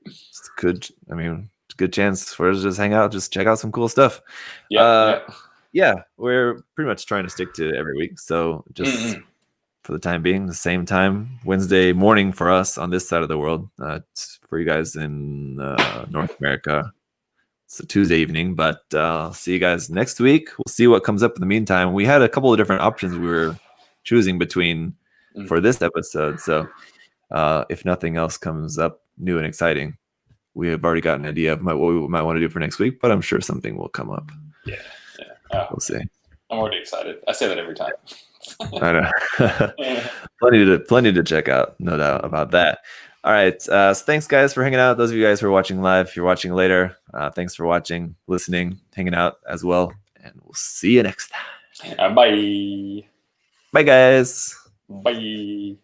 It's good. I mean, it's a good chance for us to just hang out, just check out some cool stuff. Yeah, we're pretty much trying to stick to every week. So just for the time being, the same time, Wednesday morning for us on this side of the world. For you guys in North America, it's a Tuesday evening. But see you guys next week. We'll see what comes up in the meantime. We had a couple of different options we were choosing between for this episode. So if nothing else comes up new and exciting, we have already got an idea of what we might want to do for next week, but I'm sure something will come up. Yeah. We'll see. I'm already excited. I say that every time. I know. Plenty to check out, no doubt about that. All right. So thanks, guys, for hanging out. Those of you guys who are watching live, if you're watching later, thanks for watching, listening, hanging out as well. And we'll see you next time. Bye. Bye, guys. Bye.